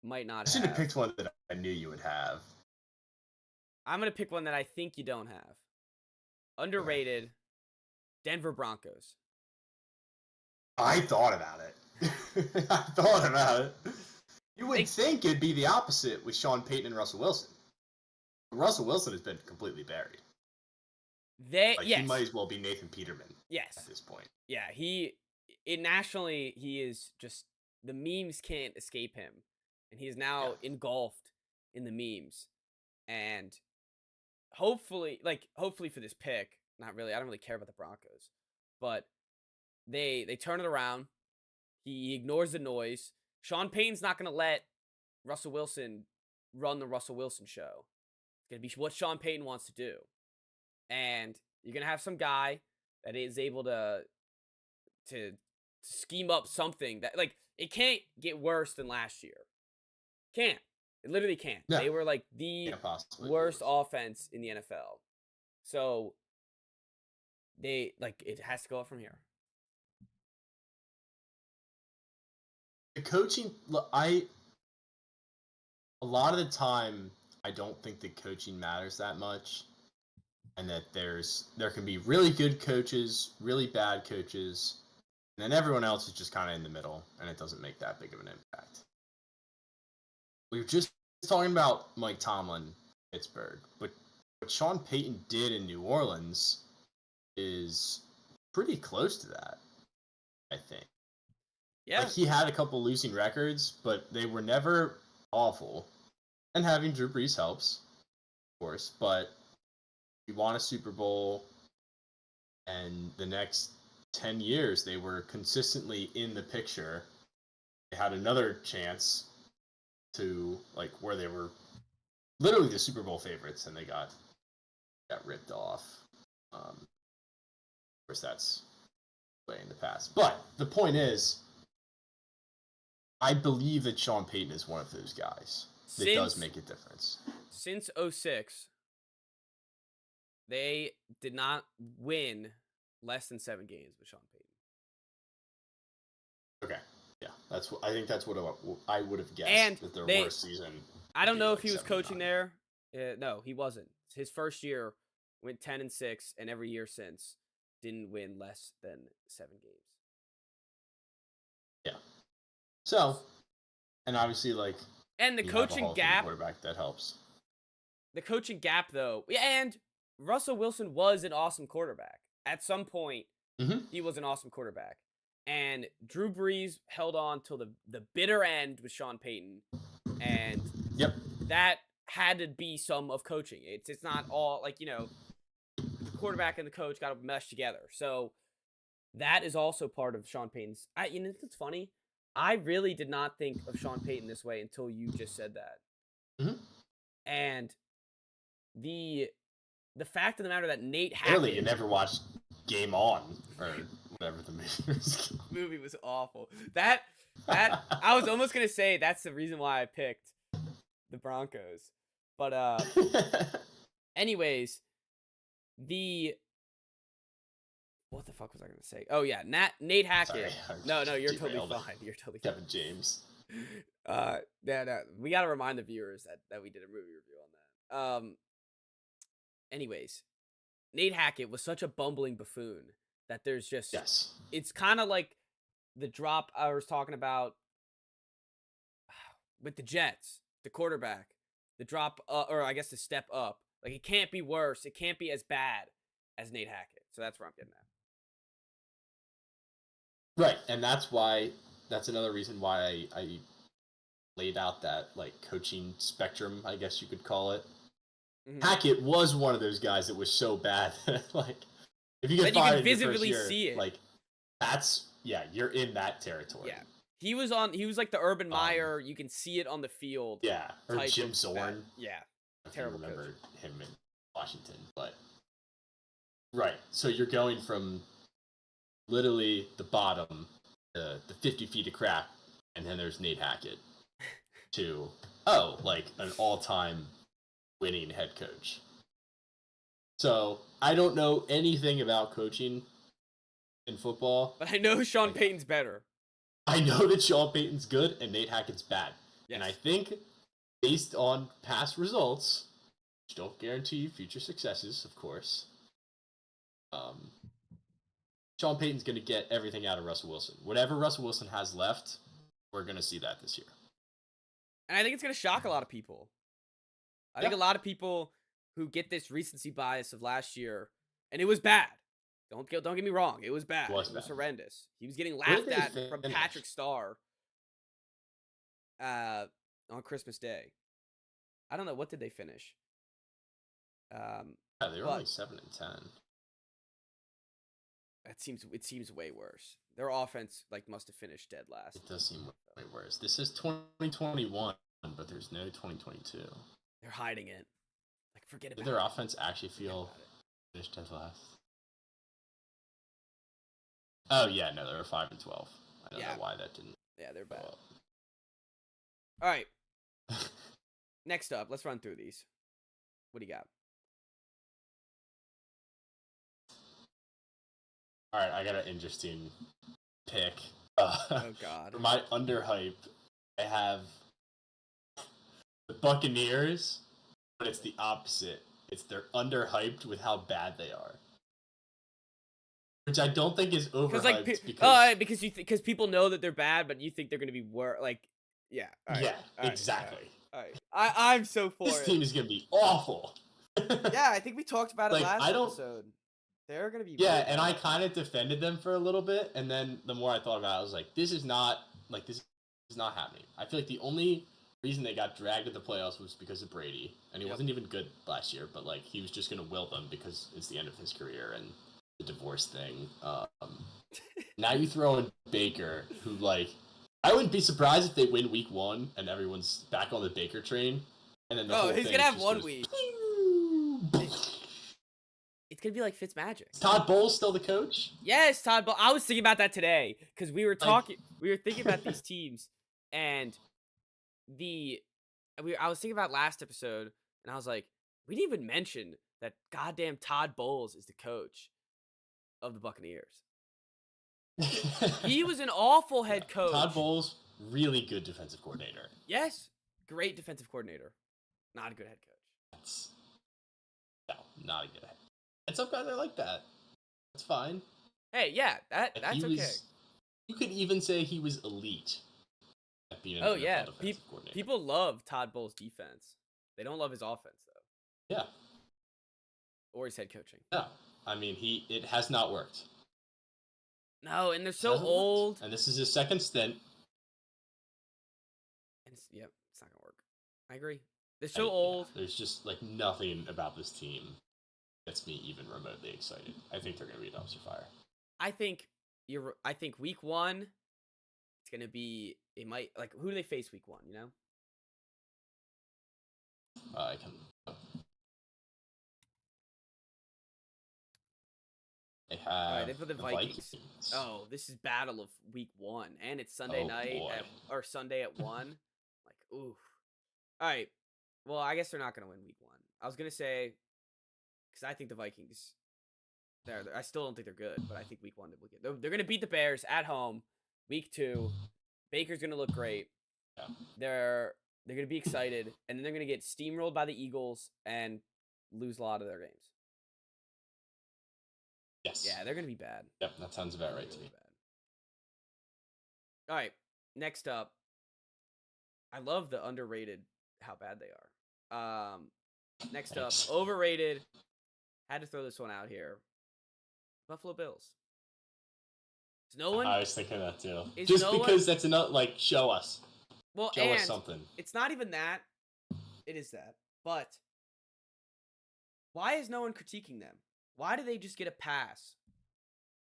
might not I should have have. picked one that I knew you would have. I'm going to pick one that I think you don't have. Underrated, Denver Broncos. I thought about it. I thought about it. You would think it'd be the opposite with Sean Payton and Russell Wilson. Russell Wilson has been completely buried. He might as well be Nathan Peterman. Yes. At this point. Yeah, nationally he is just, the memes can't escape him, and he is now engulfed in the memes. And hopefully for this pick, not really. I don't really care about the Broncos, but they turn it around. He ignores the noise. Sean Payton's not going to let Russell Wilson run the Russell Wilson show. It's going to be what Sean Payton wants to do. And you're going to have some guy that is able to scheme up something that, like, it can't get worse than last year. Can't. It literally can't. No. They were like the worst offense in the NFL. So it has to go up from here. The coaching, a lot of the time, I don't think the coaching matters that much, and that there can be really good coaches, really bad coaches, and then everyone else is just kind of in the middle, and it doesn't make that big of an impact. We were just talking about Mike Tomlin, Pittsburgh, but what Sean Payton did in New Orleans is pretty close to that, I think. Yeah. He had a couple losing records, but they were never awful. And having Drew Brees helps, of course, but he won a Super Bowl, and the next 10 years they were consistently in the picture. They had another chance to, where they were literally the Super Bowl favorites, and they got ripped off. Of course, that's way in the past. But the point is, I believe that Sean Payton is one of those guys that does make a difference. Since 2006, they did not win less than 7 games with Sean Payton. Okay. Yeah, I think that's what I would have guessed. And that their worst season. I don't know if he was coaching there. No, he wasn't. His first year went 10-6, and every year since didn't win less than 7 games. Yeah. So, and obviously, and the coaching gap, quarterback, that helps. The coaching gap, though, and Russell Wilson was an awesome quarterback. At some point, he was an awesome quarterback. And Drew Brees held on till the bitter end with Sean Payton. And that had to be some of coaching. It's not all, the quarterback and the coach got to mesh together. So that is also part of Sean Payton's. It's funny. I really did not think of Sean Payton this way until you just said that. And the fact of the matter that Nate Hackett... Really, you never watched Game On, or whatever the movie was. Movie was awful. That I was almost going to say that's the reason why I picked the Broncos. But, anyways, what the fuck was I going to say? Oh, yeah, Nate Hackett. Sorry, no, you're totally fine. You're totally fine. Kevin James. No, we got to remind the viewers that we did a movie review on that. Anyways, Nate Hackett was such a bumbling buffoon that there's just... Yes. It's kind of like the drop I was talking about with the Jets, the quarterback, the drop, or I guess the step up. Like, it can't be worse. It can't be as bad as Nate Hackett. So that's where I'm getting at. Right, and that's another reason why I laid out that like coaching spectrum, I guess you could call it. Hackett was one of those guys that was so bad that, like, if you get fired in your first year, see it. like, you're in that territory. Yeah. He was like the Urban Meyer, you can see it on the field. Yeah, or Jim Zorn. Yeah. Terrible coach. Remember him in Washington, but right. So you're going from literally the bottom, the 50 feet of crap, and then there's Nate Hackett, to like an all-time winning head coach. So I don't know anything about coaching in football, but I know Sean Payton's better. I know that Sean Payton's good and Nate Hackett's bad. Yes. And I think, based on past results, which don't guarantee future successes, of course, Sean Payton's going to get everything out of Russell Wilson. Whatever Russell Wilson has left, we're going to see that this year. And I think it's going to shock a lot of people. I think a lot of people who get this recency bias of last year, and it was bad. Don't get me wrong. It was bad. It was horrendous. He was getting laughed at from Patrick Starr on Christmas Day. I don't know. What did they finish? They were like 7-10. It seems way worse. Their offense must have finished dead last. It does seem way worse. This is 2021, but there's no 2022. They're hiding it. Like, forget about it. Did their offense actually feel finished dead last? Oh yeah, no, they were 5-12. I don't know why that didn't. Yeah, they're bad. All right. Next up, let's run through these. What do you got? All right, I got an interesting pick. Oh God! For my underhype, I have the Buccaneers, but it's the opposite. They're underhyped with how bad they are. Which I don't think is overhyped because people know that they're bad, but you think they're going to be worse. Exactly. All right. I'm so for this team is going to be awful. Yeah, I think we talked about it last episode. They're going to be really and I kind of defended them for a little bit, and then the more I thought about it, I was like, this is not happening. I feel like the only reason they got dragged to the playoffs was because of Brady, and he wasn't even good last year, but he was just going to will them because it's the end of his career and the divorce thing. Now you throw in Baker, who I wouldn't be surprised if they win week 1 and everyone's back on the Baker train, and then he's gonna have 1 week. It's gonna be like Fitzmagic. Is Todd Bowles still the coach? Yes, Todd Bowles. I was thinking about that today because we were talking. We were thinking about these teams, and I was thinking about last episode, and I was like, we didn't even mention that goddamn Todd Bowles is the coach of the Buccaneers. He was an awful head coach. Todd Bowles, really good defensive coordinator. Yes, great defensive coordinator. Not a good head coach. No, not a good head coach. And some guys are like that. That's fine. Hey, yeah, that's okay. You could even say he was elite at being an defensive coordinator. People love Todd Bowles' defense. They don't love his offense, though. Yeah. Or his head coaching. No. I mean, it has not worked. No, and they're so old. And this is his second stint. And it's not gonna work. I agree. They're so old. There's just nothing about this team gets me even remotely excited. I think they're gonna be a dumpster fire. I think week 1, it's gonna be. It might who do they face week 1? You know. I can. They put the Vikings. Oh, this is battle of week 1, and it's Sunday night or Sunday at 1. Oof. All right. Well, I guess they're not gonna win week 1. I was gonna say because I think the Vikings. I still don't think they're good, but I think week 1 they're gonna beat the Bears at home. Week 2, Baker's gonna look great. Yeah. They're gonna be excited, and then they're gonna get steamrolled by the Eagles and lose a lot of their games. Yes. Yeah, they're gonna be bad. Yep, that sounds about right to me. All right. Next up, I love the underrated how bad they are. Next up, Thanks. overrated. Had to throw this one out here. Buffalo Bills. Is no one I was thinking that too. is Just no one because that's enough. Like, show us well, and something. it's not even that. It is that. But why is no one critiquing them? Why do they just get a pass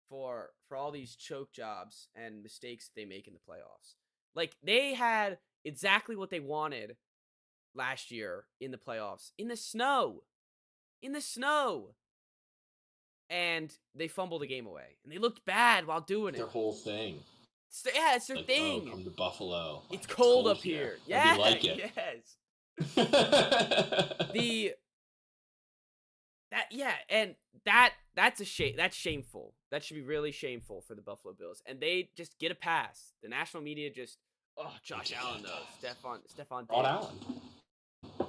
for all these choke jobs and mistakes they make in the playoffs? Like they had exactly what they wanted last year in the playoffs. In the snow. In the snow. And they fumbled the game away. And they looked bad while doing Their it. whole thing. Yeah, it's their Like, thing. oh, come to Buffalo. It's Like, cold up here. Yeah, we like it. yes. And that's a shame. That's shameful. That should be really shameful for the Buffalo Bills. And they just get a pass. The national media just Josh Allen though. Stephon Fraud Diggs. Allen.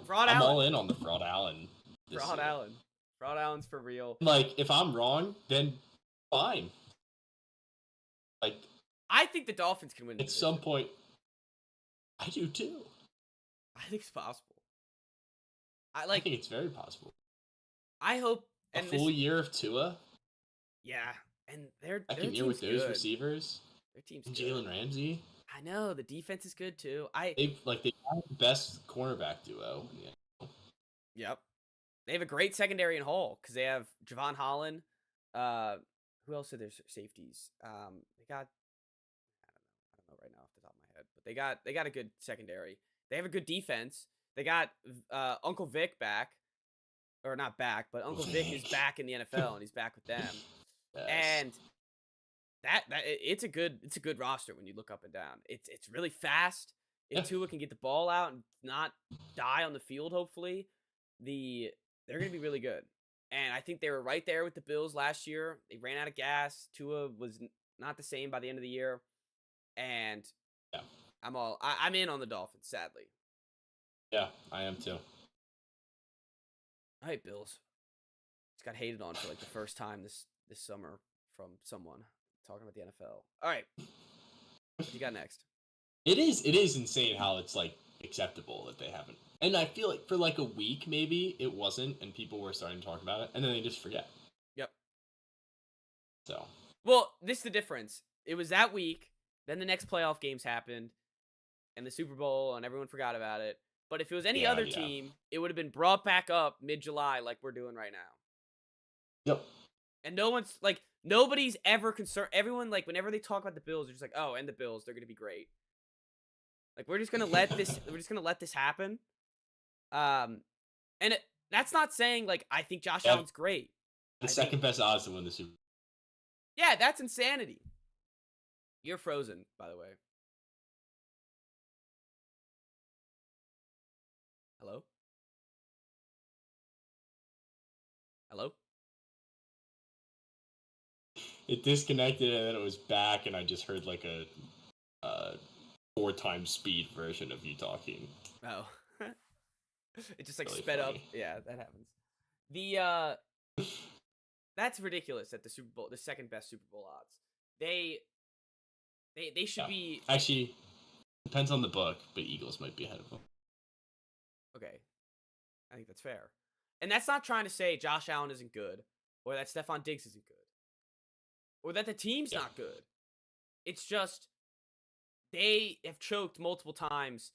Fraud I'm Allen. all in on the Fraud Allen. Fraud Allen. Fraud Allen's for real. Like, if I'm wrong, then fine. Like, I think the Dolphins can win. At some point, I do too. I think it's possible. I think it's very possible. I hope a full year of Tua. Yeah, and their second year with those receivers. Their team's and good. Jalen Ramsey. I know the defense is good too. They have the best cornerback duo. Yep, they have a great secondary in Hall because they have Javon Holland. Who else are their safeties? They got I don't know right now off the top of my head, but they got a good secondary. They have a good defense. They got Uncle Vic back, or not back, but Uncle Vic is back in the NFL and he's back with them. Yes. And it's a good roster when you look up and down. It's really fast. If Tua can get the ball out and not die on the field, hopefully, they're gonna be really good. And I think they were right there with the Bills last year. They ran out of gas. Tua was not the same by the end of the year. And yeah, I'm in on the Dolphins, sadly. Yeah, I am too. All right, Bills. Just got hated on for like the first time this summer from someone talking about the NFL. All right, what you got next? It is insane how it's like acceptable that they haven't. And I feel like for like a week maybe it wasn't, and people were starting to talk about it, and then they just forget. Yep. So. Well, this is the difference. It was that week. Then the next playoff games happened, and the Super Bowl, and everyone forgot about it. But if it was any other team, it would have been brought back up mid-July like we're doing right now. Yep. And nobody's ever concerned. Everyone, like, whenever they talk about the Bills, they're just like, oh, and the Bills, they're going to be great. Like, we're just going to let this happen. And that's not saying, like, I think Josh Allen's great. The second best odds to win the Super Bowl. Yeah, that's insanity. You're frozen, by the way. Hello? Hello? It disconnected and then it was back, and I just heard like a 4 times speed version of you talking. Oh. It just like really sped funny. up. Yeah, that happens. That's ridiculous at the Super Bowl, the second best Super Bowl odds. They should be. Actually, depends on the book, but Eagles might be ahead of them. Okay. I think that's fair. And that's not trying to say Josh Allen isn't good, or that Stephon Diggs isn't good, or that the team's not good. It's just they have choked multiple times,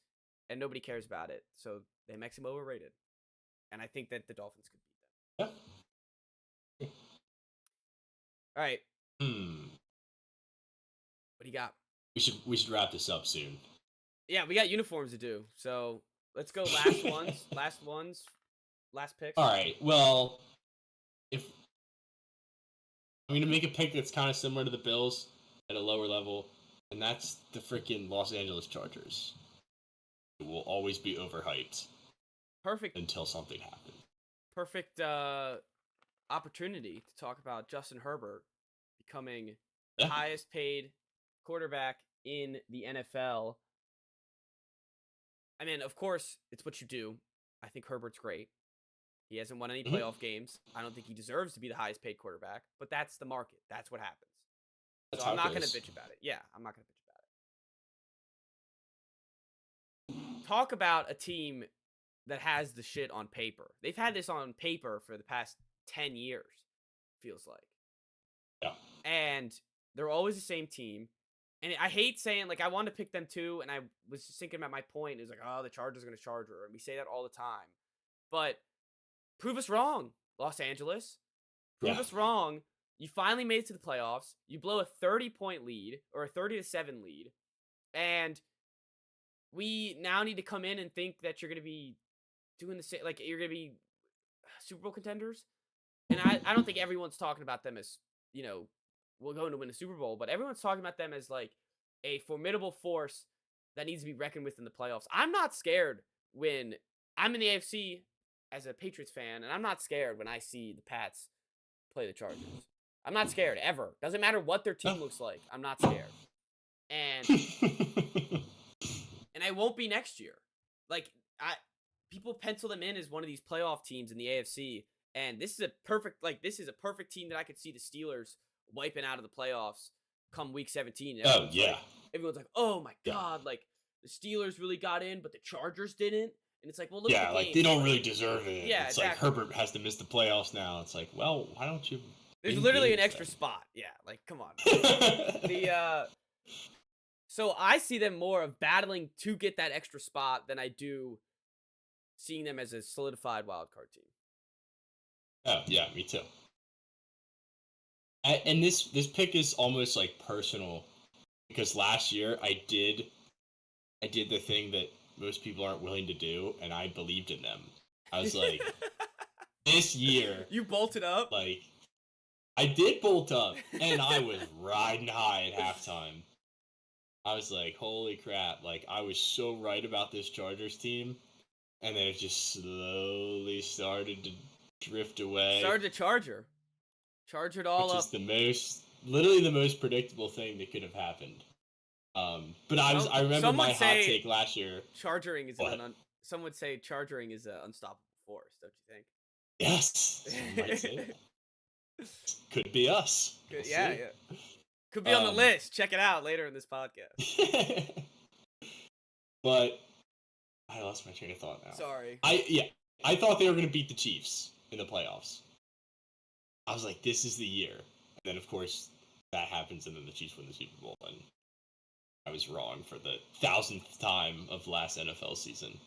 and nobody cares about it. So they make him overrated. And I think that the Dolphins could beat them. Yeah. All right. What do you got? We should wrap this up soon. Yeah, we got uniforms to do. So let's go last picks. All right. Well, if I'm gonna make a pick that's kind of similar to the Bills at a lower level, and that's the freaking Los Angeles Chargers. It will always be overhyped. Perfect. Until something happens. Perfect opportunity to talk about Justin Herbert becoming the highest paid quarterback in the NFL. I mean, of course, it's what you do. I think Herbert's great. He hasn't won any playoff games. I don't think he deserves to be the highest paid quarterback, but that's the market. That's what happens. So I'm not going to bitch about it. Yeah, I'm not going to bitch about it. talk about a team that has the shit on paper. They've had this on paper for the past 10 years, feels like. Yeah. And they're always the same team. And I hate saying, like, I wanted to pick them too, and I was just thinking about my point. It was like, oh, the Chargers are going to Charger. And we say that all the time. But prove us wrong, Los Angeles. Prove us wrong. You finally made it to the playoffs. You blow a 30-point lead, or a 30-7 lead. And we now need to come in and think that you're going to be doing the same, like, you're going to be Super Bowl contenders. And I don't think everyone's talking about them as, we're going to win a Super Bowl, but everyone's talking about them as, like, a formidable force that needs to be reckoned with in the playoffs. I'm not scared when I'm in the AFC as a Patriots fan, and I'm not scared when I see the Pats play the Chargers. I'm not scared, ever. Doesn't matter what their team looks like. I'm not scared. And I won't be next year. Like, people pencil them in as one of these playoff teams in the AFC, and this is a perfect team that I could see the Steelers wiping out of the playoffs come week 17. Oh, yeah. Everyone's like, oh my God, like, the Steelers really got in, but the Chargers didn't. And it's like, well, look at the like, game. they don't really deserve it. Yeah, it's exactly. like Herbert has to miss the playoffs now. It's like, well, why don't you? There's literally an extra spot. Yeah, like, come on. So I see them more of battling to get that extra spot than I do seeing them as a solidified wildcard team. Oh, yeah, me too. And this pick is almost like personal, because last year I did the thing that most people aren't willing to do, and I believed in them. I was like, this year, you bolted up. Like, I did bolt up, and I was riding high at halftime. I was like, holy crap! Like, I was so right about this Chargers team, and then it just slowly started to drift away. Started to charge it all which up. is literally the most predictable thing that could have happened. But I remember my hot take last year. Charging is some would say charging is an unstoppable force, don't you think? Yes, some might say that. Could be us. Yeah. Could be on the list. Check it out later in this podcast. But I lost my train of thought now. Sorry. I thought they were going to beat the Chiefs in the playoffs. I was like, this is the year. And then, of course, that happens, and then the Chiefs win the Super Bowl, and I was wrong for the 1000th time of last NFL season.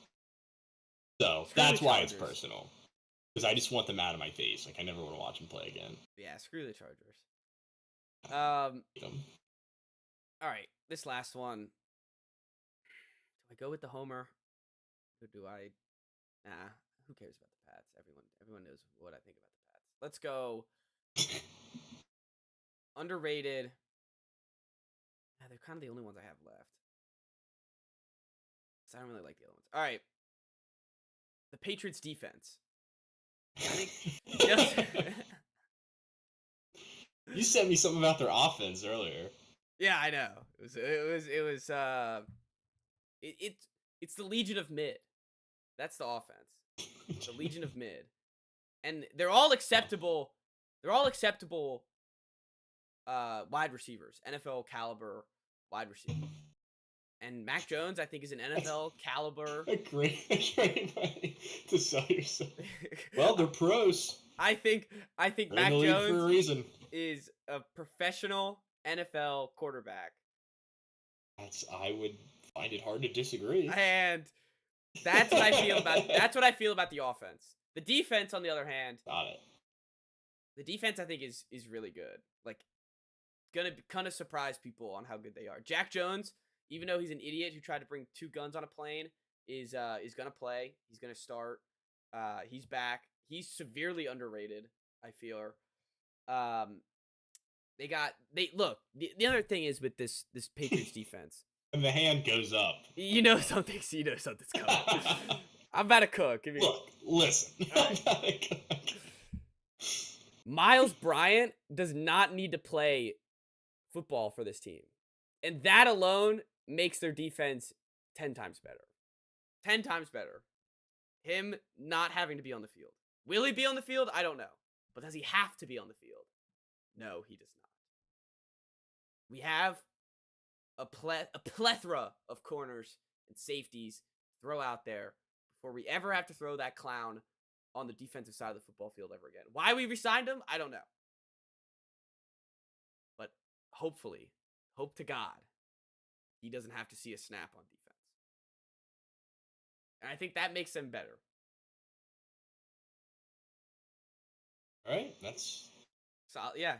So that's why it's personal. Because I just want them out of my face. Like, I never want to watch them play again. Yeah, screw the Chargers. All right, this last one. Do I go with the homer? Or do I? Nah, who cares about the Pats? Everyone knows what I think about the Pats. Let's go. Underrated. Yeah, they're kind of the only ones I have left. So I don't really like the other ones. All right. The Patriots defense. I think You sent me something about their offense earlier. Yeah, I know. It's the Legion of Mid. That's the offense. The Legion of Mid. And they're all acceptable. They're all acceptable wide receivers, NFL caliber wide receivers. And Mac Jones, I think, is an NFL caliber. A great way to sell yourself. Well, they're pros. I think Mac Jones for a reason. Is a professional NFL quarterback. I would find it hard to disagree. And that's what I feel about. That's what I feel about the offense. The defense, on the other hand, got it. The defense, I think, is really good. Like, gonna kind of surprise people on how good they are. Jack Jones, even though he's an idiot who tried to bring 2 guns on a plane, is gonna play. He's gonna start. He's back. He's severely underrated, I feel. The other thing is with this Patriots defense. And the hand goes up. You know something's coming. I'm about to cook. Look, listen. Right. Miles Bryant does not need to play football for this team. And that alone makes their defense 10 times better. 10 times better. Him not having to be on the field. Will he be on the field? I don't know. But does he have to be on the field? No, he does not. We have a plethora of corners and safeties throw out there before we ever have to throw that clown on the defensive side of the football field ever again. Why we re-signed him, I don't know. But hopefully, hope to God, he doesn't have to see a snap on defense. And I think that makes them better. All right, that's So yeah,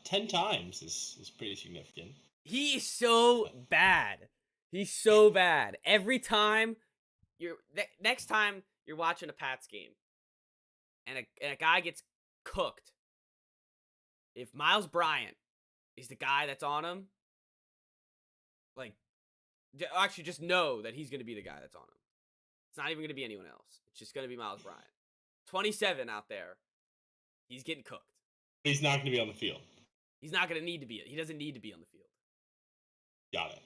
10 times is pretty significant. he is so bad. He's so bad. Every time next time you're watching a Pats game and a guy gets cooked, if Miles Bryant is the guy that's on him, like, actually just know that he's going to be the guy that's on him. It's not even going to be anyone else. It's just going to be Miles Bryant. 27 out there. He's getting cooked. He's not going to be on the field. He's not going to need to be. He doesn't need to be on the field. Got it.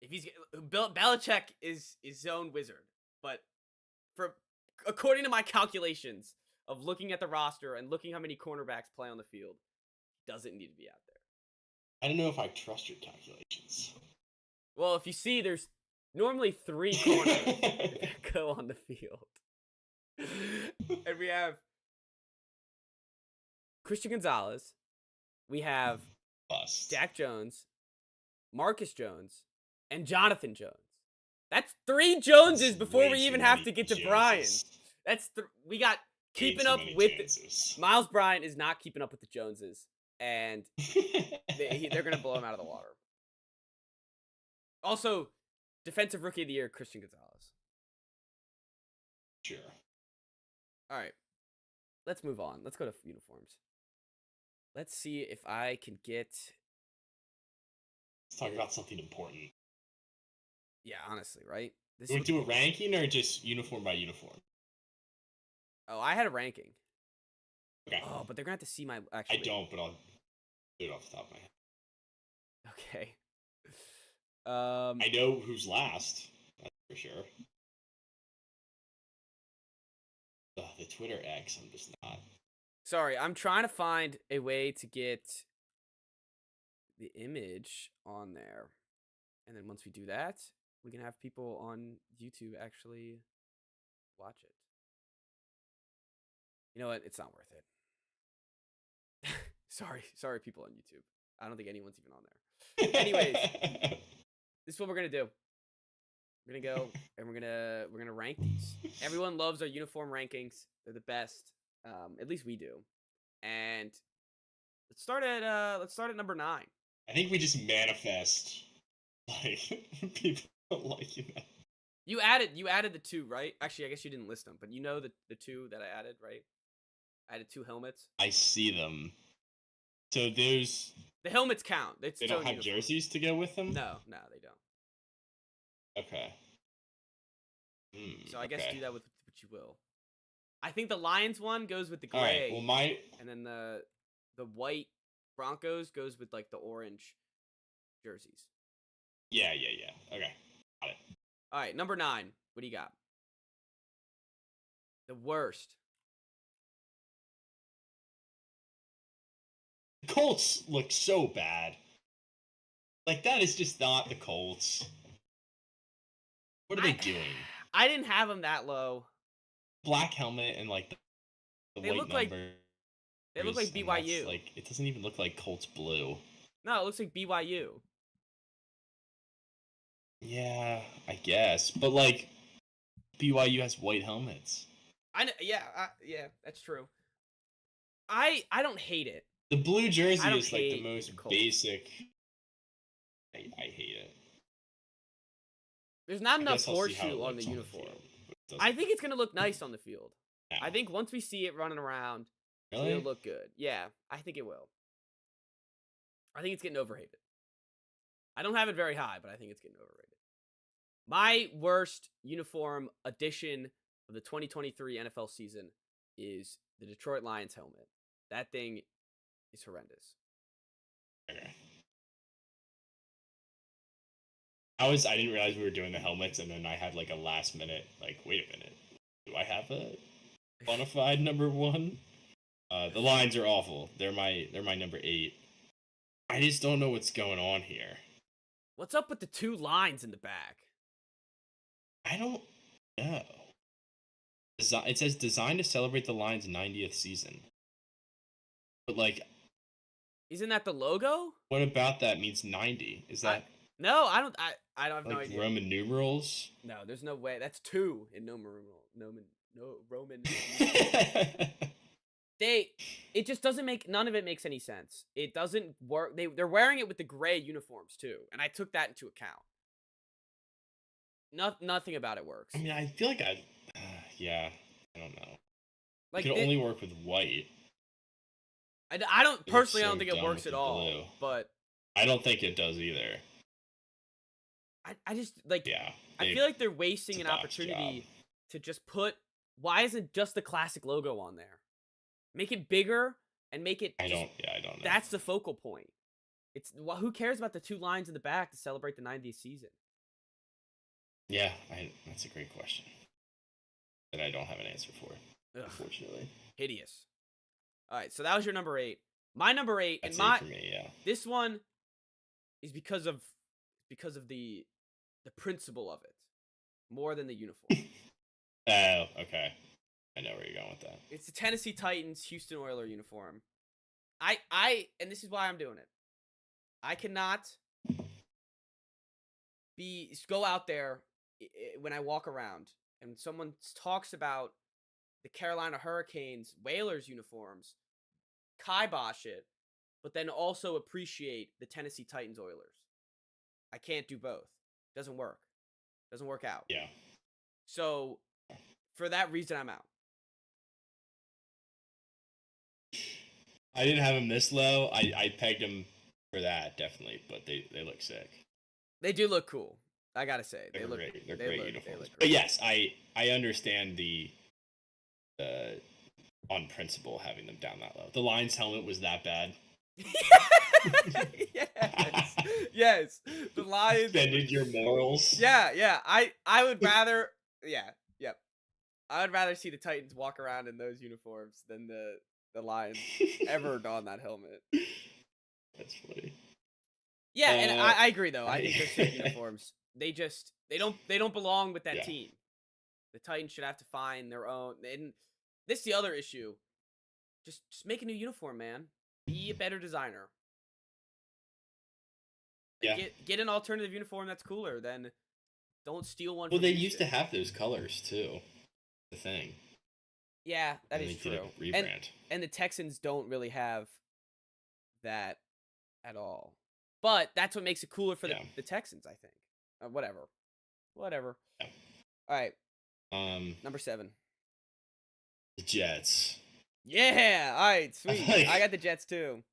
If he's Belichick is his own wizard, but according to my calculations of looking at the roster and looking how many cornerbacks play on the field, he doesn't need to be out there. I don't know if I trust your calculations. Well, if you see, there's normally 3 corners that go on the field, and we have Christian Gonzalez, we have Jack Jones, Marcus Jones, and Jonathan Jones. That's 3 Joneses before we even have to get to Brian. That's we got keeping up with Miles Bryant is not keeping up with the Joneses, and they're gonna blow him out of the water. Also, defensive rookie of the year, Christian Gonzalez. Sure. All right, let's move on. Let's go to uniforms. Let's see if I can get. Let's talk about something important. Yeah, honestly, right? Do we do a ranking or just uniform by uniform? Oh, I had a ranking. Okay. Oh, but they're gonna have to see my. Actually, I don't, but I'll do it off the top of my head. Okay. I know who's last. That's for sure. The Twitter X, I'm just not. Sorry, I'm trying to find a way to get the image on there. And then once we do that, we can have people on YouTube actually watch it. You know what? It's not worth it. Sorry, people on YouTube. I don't think anyone's even on there. Anyways, this is what we're gonna do. We're gonna go and we're gonna rank these. Everyone loves our uniform rankings. They're the best. At least we do. And let's start at number 9. I think we just manifest like people liking that. You added the 2, right? Actually, I guess you didn't list them, but you know the 2 that I added, right? I added 2 helmets. I see them. So there's the helmets count. They don't have jerseys to go with them? No, they don't. Okay. So I guess do that with what you will. I think the Lions one goes with the gray. All right, well, and then the white Broncos goes with like the orange jerseys. Yeah. Okay. Got it. All right, number 9. What do you got? The worst. The Colts look so bad. Like, that is just not the Colts. What are they doing? I didn't have them that low. Black helmet and like the white number. They look like BYU. Like, it doesn't even look like Colts blue. No, it looks like BYU. Yeah, I guess, but like BYU has white helmets. I know. Yeah, that's true. I don't hate it. The blue jersey is like the most basic. I hate it. There's not enough horseshoe on the uniform. I think it's gonna look nice on the field. Yeah. I think once we see it running around, it'll look good. Yeah, I think it will. I think it's getting overrated. I don't have it very high, but I think it's getting overrated. My worst uniform addition of the 2023 NFL season is the Detroit Lions helmet. That thing is horrendous. Okay. I didn't realize we were doing the helmets, and then I had like a last minute, like, wait a minute, do I have a bona fide number 1? The lines are awful. They're my number 8. I just don't know what's going on here. What's up with the 2 lines in the back? I don't know. It says designed to celebrate the Lions' 90th season. But like, Isn't that the logo? what about that means 90? Is I that no, I don't. I don't have no like idea. Roman numerals? No, there's no way. That's 2 in no Roman. They it just doesn't make none of it makes any sense. It doesn't work. They're wearing it with the gray uniforms too, and I took that into account. Nothing about it works. I mean, I feel like yeah, I don't know. It Like could only work with white. I don't It looks personally. I so don't think it dumb works with at the all. blue. But I don't think it does either. I just like. Yeah, I feel like they're wasting it's an a botch opportunity job. to just put. Why isn't just the classic logo on there? Make it bigger and make it. I just- don't. Yeah, I don't know. That's the focal point. It's who cares about the 2 lines in the back to celebrate the 90th season? Yeah, that's a great question that I don't have an answer for, Ugh, unfortunately. hideous. All right, so that was your number 8. My number 8, That's and it for me. Yeah. this one is because of the principle of it more than the uniform. Oh, okay. I know where you're going with that. It's the Tennessee Titans Houston Oilers uniform. And this is why I'm doing it. I cannot go out there when I walk around and someone talks about the Carolina Hurricanes Whalers uniforms, kibosh it, but then also appreciate the Tennessee Titans Oilers. I can't do both. Doesn't work. Doesn't work out. Yeah. So for that reason, I'm out. I didn't have him this low. I pegged him for that definitely, but they look sick. They do look cool. I gotta say, They're look. great. They're they great look- uniforms. they look But great. yes, I understand the on principle having them down that low. The Lions helmet was that bad. yes, yes. The Lions. Offended your morals. Yeah. I would rather. Yeah, yep. I would rather see the Titans walk around in those uniforms than the Lions ever don that helmet. That's funny. Yeah, and I agree though. I think I- they're sick uniforms. They don't belong with that Yeah. team. The Titans should have to find their own. And this is the other issue. Just make a new uniform, man. Be a better designer. Yeah. Get an alternative uniform that's cooler. Then don't steal one. Well, from they used to Houston. have those colors too. The thing. Yeah, that And is they did true. a rebrand. And the Texans don't really have that at all. But that's what makes it cooler for Yeah. the Texans, I think. Whatever. Yeah. All right, Um, number 7. the Jets. Yeah. All right, sweet. like- I got the Jets too.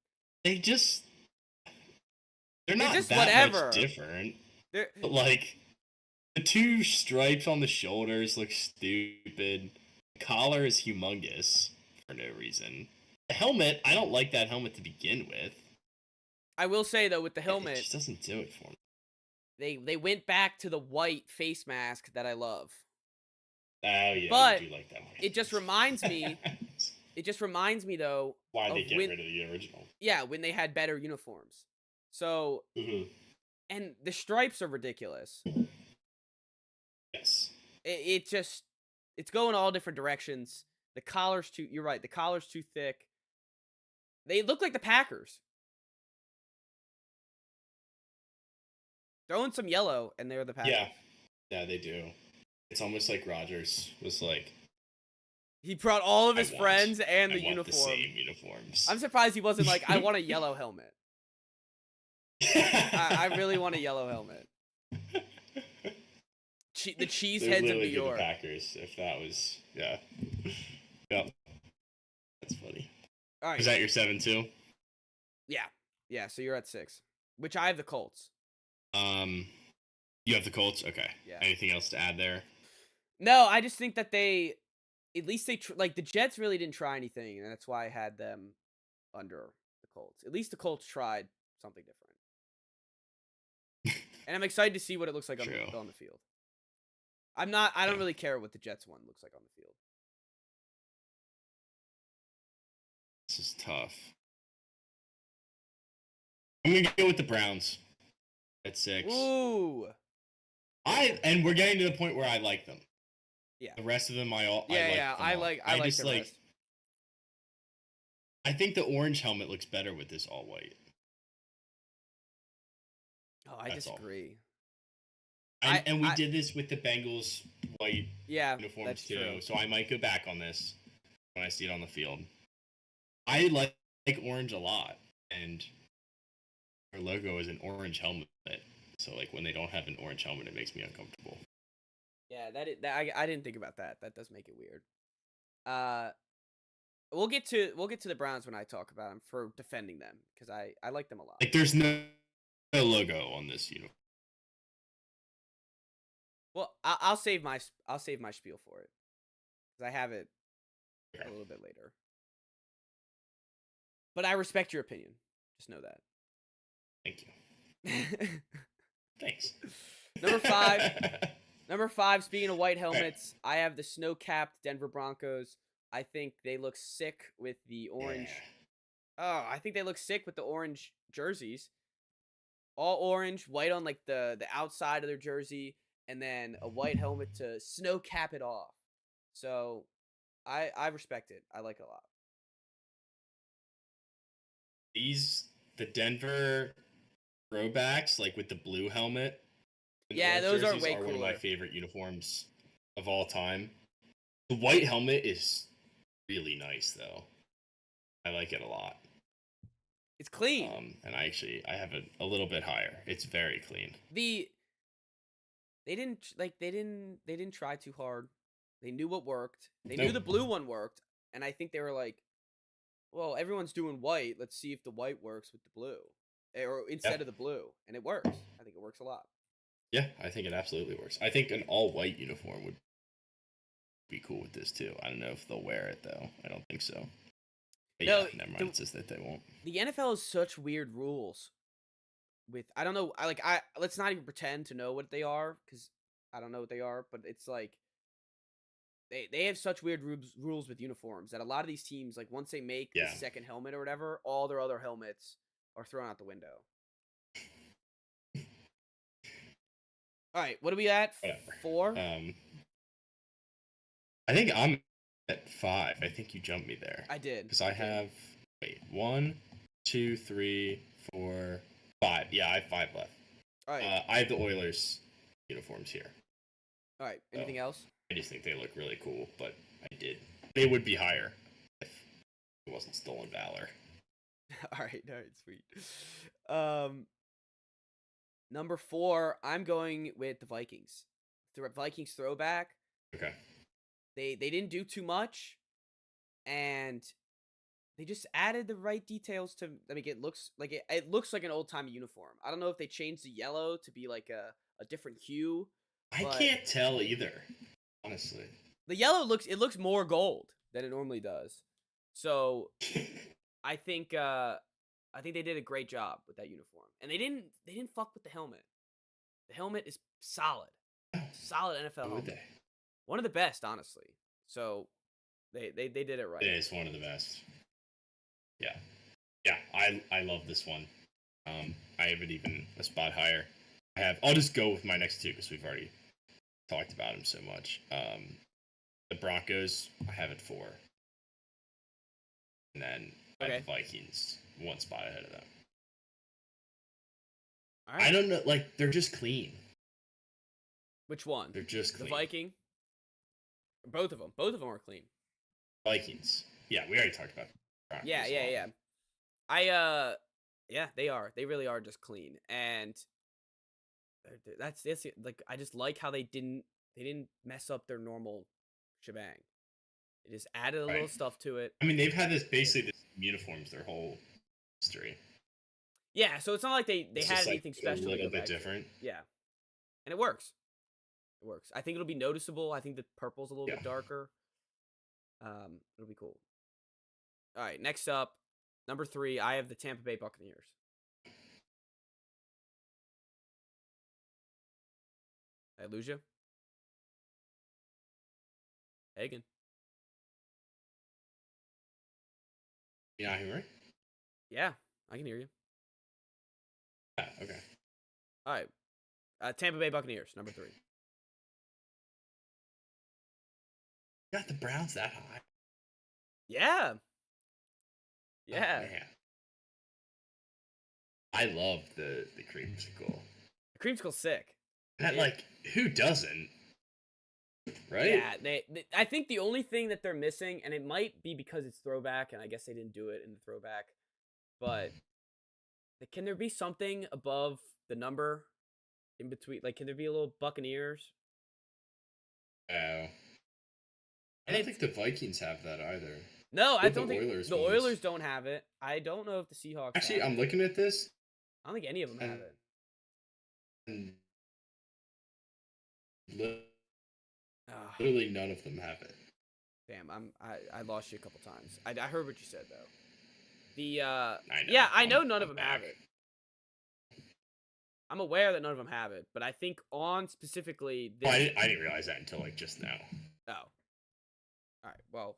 They're not just that whatever. much different. They're, But like the 2 stripes on the shoulders look stupid. The collar is humongous for no reason. The helmet, I don't like that helmet to begin with. I will say though, with the It helmet, just doesn't do it for me. they went back to the white face mask that I love. Oh yeah, But you do like that one. it just reminds me. It just reminds me though. Why they of get when- rid of the original. Yeah, when they had better uniforms. So Mhm. and the stripes are ridiculous. Yes. It just it's going all different directions. The collar's too. You're right. The collar's too thick. They look like the Packers. Throw in some yellow, and they're the Packers. Yeah, they do. It's almost like Rogers was like, He brought all of I his want- friends and I the want uniform. the same uniforms. I'm surprised he wasn't like, I want a yellow helmet. I really want a yellow helmet. The cheese They'd heads of New literally be York. The Packers, if that was, yeah. Yep. That's funny. All right. Is that your 7 too? Yeah. So you're at 6, which I have the Colts. You have the Colts. Okay. Yeah. Anything else to add there? No, I just think that at least like the Jets really didn't try anything, and that's why I had them under the Colts. At least the Colts tried something different, and I'm excited to see what it looks like on True. the field. I don't Yeah. really care what the Jets one looks like on the field. This is tough. I'm gonna go with the Browns at 6. Ooh, And we're getting to the point where I like them. Yeah. The rest of them, I like Yeah. them I all. like just the like. rest. I think the orange helmet looks better with this all white. Oh, I That's all. disagree. And we did this with the Bengals white uniforms too, true. so I might go back on this when I see it on the field. I like orange a lot, and our logo is an orange helmet. So like when they don't have an orange helmet, it makes me uncomfortable. Yeah, I didn't think about that. That does make it weird. We'll get to the Browns when I talk about them for defending them because I like them a lot. Like there's no logo on this uniform. Well, I'll save my spiel for it because I have it a little bit later. But I respect your opinion. Just know that. Thank you. Thanks. Number 5, speaking of white helmets, I have the snow-capped Denver Broncos. I think they look sick with the orange. Yeah. Oh, I think they look sick with the orange jerseys. All orange, white on like the outside of their jersey, and then a white helmet to snow cap it off. So I respect it. I like it a lot. The Denver throwbacks, like with the blue helmet. Yeah, those are way cooler. One of my favorite uniforms of all time. The white helmet is really nice, though. I like it a lot. It's clean. And I have it a little bit higher. It's very clean. They didn't try too hard. They knew what worked. They knew the blue one worked, and I think they were like, well, everyone's doing white. Let's see if the white works with the blue, or instead of the blue, and it works. I think it works a lot. Yeah, I think it absolutely works. I think an all-white uniform would be cool with this too. I don't know if they'll wear it though. I don't think so. But no, yeah, never mind. It's just that they won't. The NFL has such weird rules. I don't know. Let's not even pretend to know what they are because I don't know what they are. But it's like they have such weird rules with uniforms that a lot of these teams, like once they make the second helmet or whatever, all their other helmets are thrown out the window. All right, what are we at? Whatever. 4? I think I'm at 5. I think you jumped me there. I did. Because I have 1, 2, 3, 4, 5. Yeah, I have 5 left. All right. I have the Oilers uniforms here. All right. Anything else? I just think they look really cool, but they would be higher if it wasn't Stolen Valor. All right, sweet. Number 4, I'm going with the Vikings. The Vikings throwback. Okay. They didn't do too much, and they just added the right details to make it looks like it looks like an old time uniform. I don't know if they changed the yellow to be like a different hue. I can't tell either, honestly. The yellow looks more gold than it normally does. So I think they did a great job with that uniform. And they didn't fuck with the helmet. The helmet is solid. Solid NFL helmet. One of the best, honestly. So they did it right. It is one of the best. Yeah. Yeah, I love this one. I have it even a spot higher. I'll just go with my next 2 because we've already talked about them so much. The Broncos, I have it 4. And then I have the Vikings 1 spot ahead of them. All right. I don't know, like they're just clean. Which one? They're just clean. The Viking? Both of them. Both of them are clean. Vikings. Yeah, we already talked about Broncos. Yeah. Yeah, they are. They really are just clean. And that's like I just like how they didn't mess up their normal shebang. They just added a little stuff to it. I mean, they've had basically the same uniforms their whole history. Yeah, so it's not like they had anything special. A little bit different. Yeah, and it works. It works. I think it'll be noticeable. I think the purple's a little bit darker. It'll be cool. All right, next up, number 3, I have the Tampa Bay Buccaneers. Did I lose you? Hagen. You not hear me? Yeah, I can hear you. Yeah, okay. All right. Tampa Bay Buccaneers, number 3. Got the Browns that high. Yeah. Oh, Yeah. man. I love the creamsicle. The creamsicle's sick. That, like, who doesn't? Right? Yeah, they I think the only thing that they're missing, and it might be because it's throwback, and I guess they didn't do it in the throwback, but can there be something above the number in between? Like, can there be a little Buccaneers? Oh. I And don't think the Vikings have that either. No, I Or don't the think Oilers the ones. Oilers don't have it. I don't know if the Seahawks Actually, have I'm it. looking at this. I don't think any of them have it. And Ugh, literally none of them have it. damn, I lost you a couple times. I heard what you said though. The I know. yeah, I know none I'm of them back. have it. I'm aware that none of them have it, but I think on specifically this. Oh, I didn't realize that until like just now. Oh. All right. Well,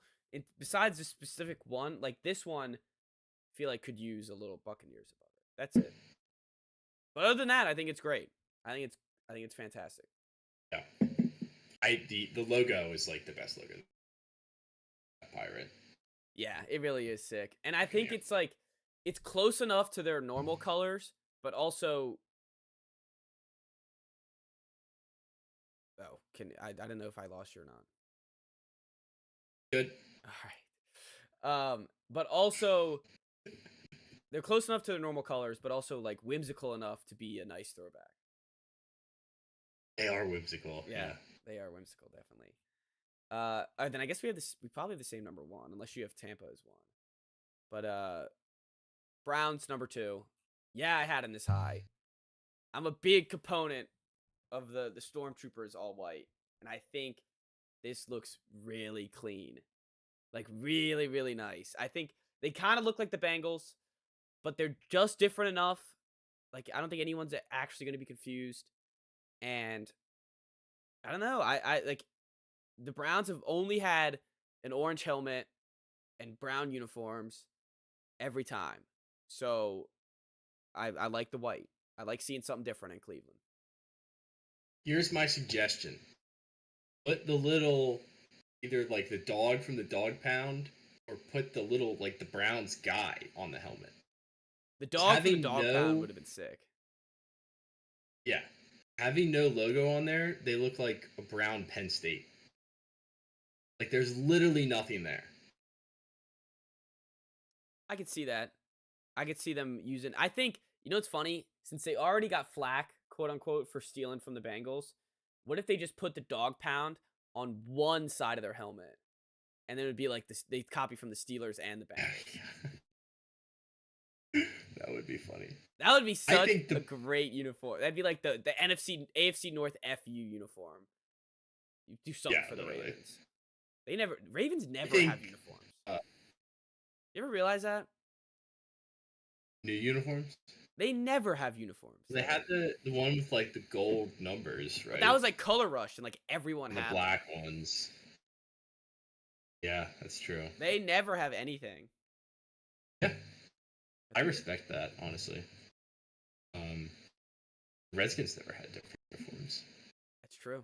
besides the specific one, like this one, I feel like could use a little Buccaneers above it. That's it. But other than that, I think it's great. I think it's fantastic. Yeah. The logo is like the best logo. Pirate. Yeah, it really is sick. And I think it's like it's close enough to their normal colors, but also I don't know if I lost you or not. Good. All right. But also they're close enough to their normal colors, but also like whimsical enough to be a nice throwback. They are whimsical. Yeah. They are whimsical, definitely. Then I guess we probably have the same number 1, unless you have Tampa as 1. But Browns number 2. Yeah, I had him this high. I'm a big component of the Stormtroopers all white, and I think this looks really clean. Like really, really nice. I think they kind of look like the Bengals, but they're just different enough. Like I don't think anyone's actually going to be confused. And I don't know. I like the Browns have only had an orange helmet and brown uniforms every time. So I like the white. I like seeing something different in Cleveland. Here's my suggestion. Put the little, either like the dog from the dog pound, or put the little, like the Browns guy on the helmet. The dog from the dog pound would have been sick. Yeah. Having no logo on there, they look like a brown Penn State. Like there's literally nothing there. I could see that. I could see them using. I think, you know what's funny? Since they already got flack, quote unquote, for stealing from the Bengals, what if they just put the dog pound on one side of their helmet? And then it would be like this, they copy from the Steelers and the Bengals. That would be funny. That would be such a great uniform. That'd be like the AFC North FU uniform. You do something for the Ravens. Ravens never have uniforms. You ever realize that? New uniforms? They never have uniforms. They had the one with like the gold numbers, right? But that was like Color Rush, and like everyone had the black ones. Yeah, that's true. They never have anything. Yeah. I respect that, honestly. Redskins never had different uniforms. That's true.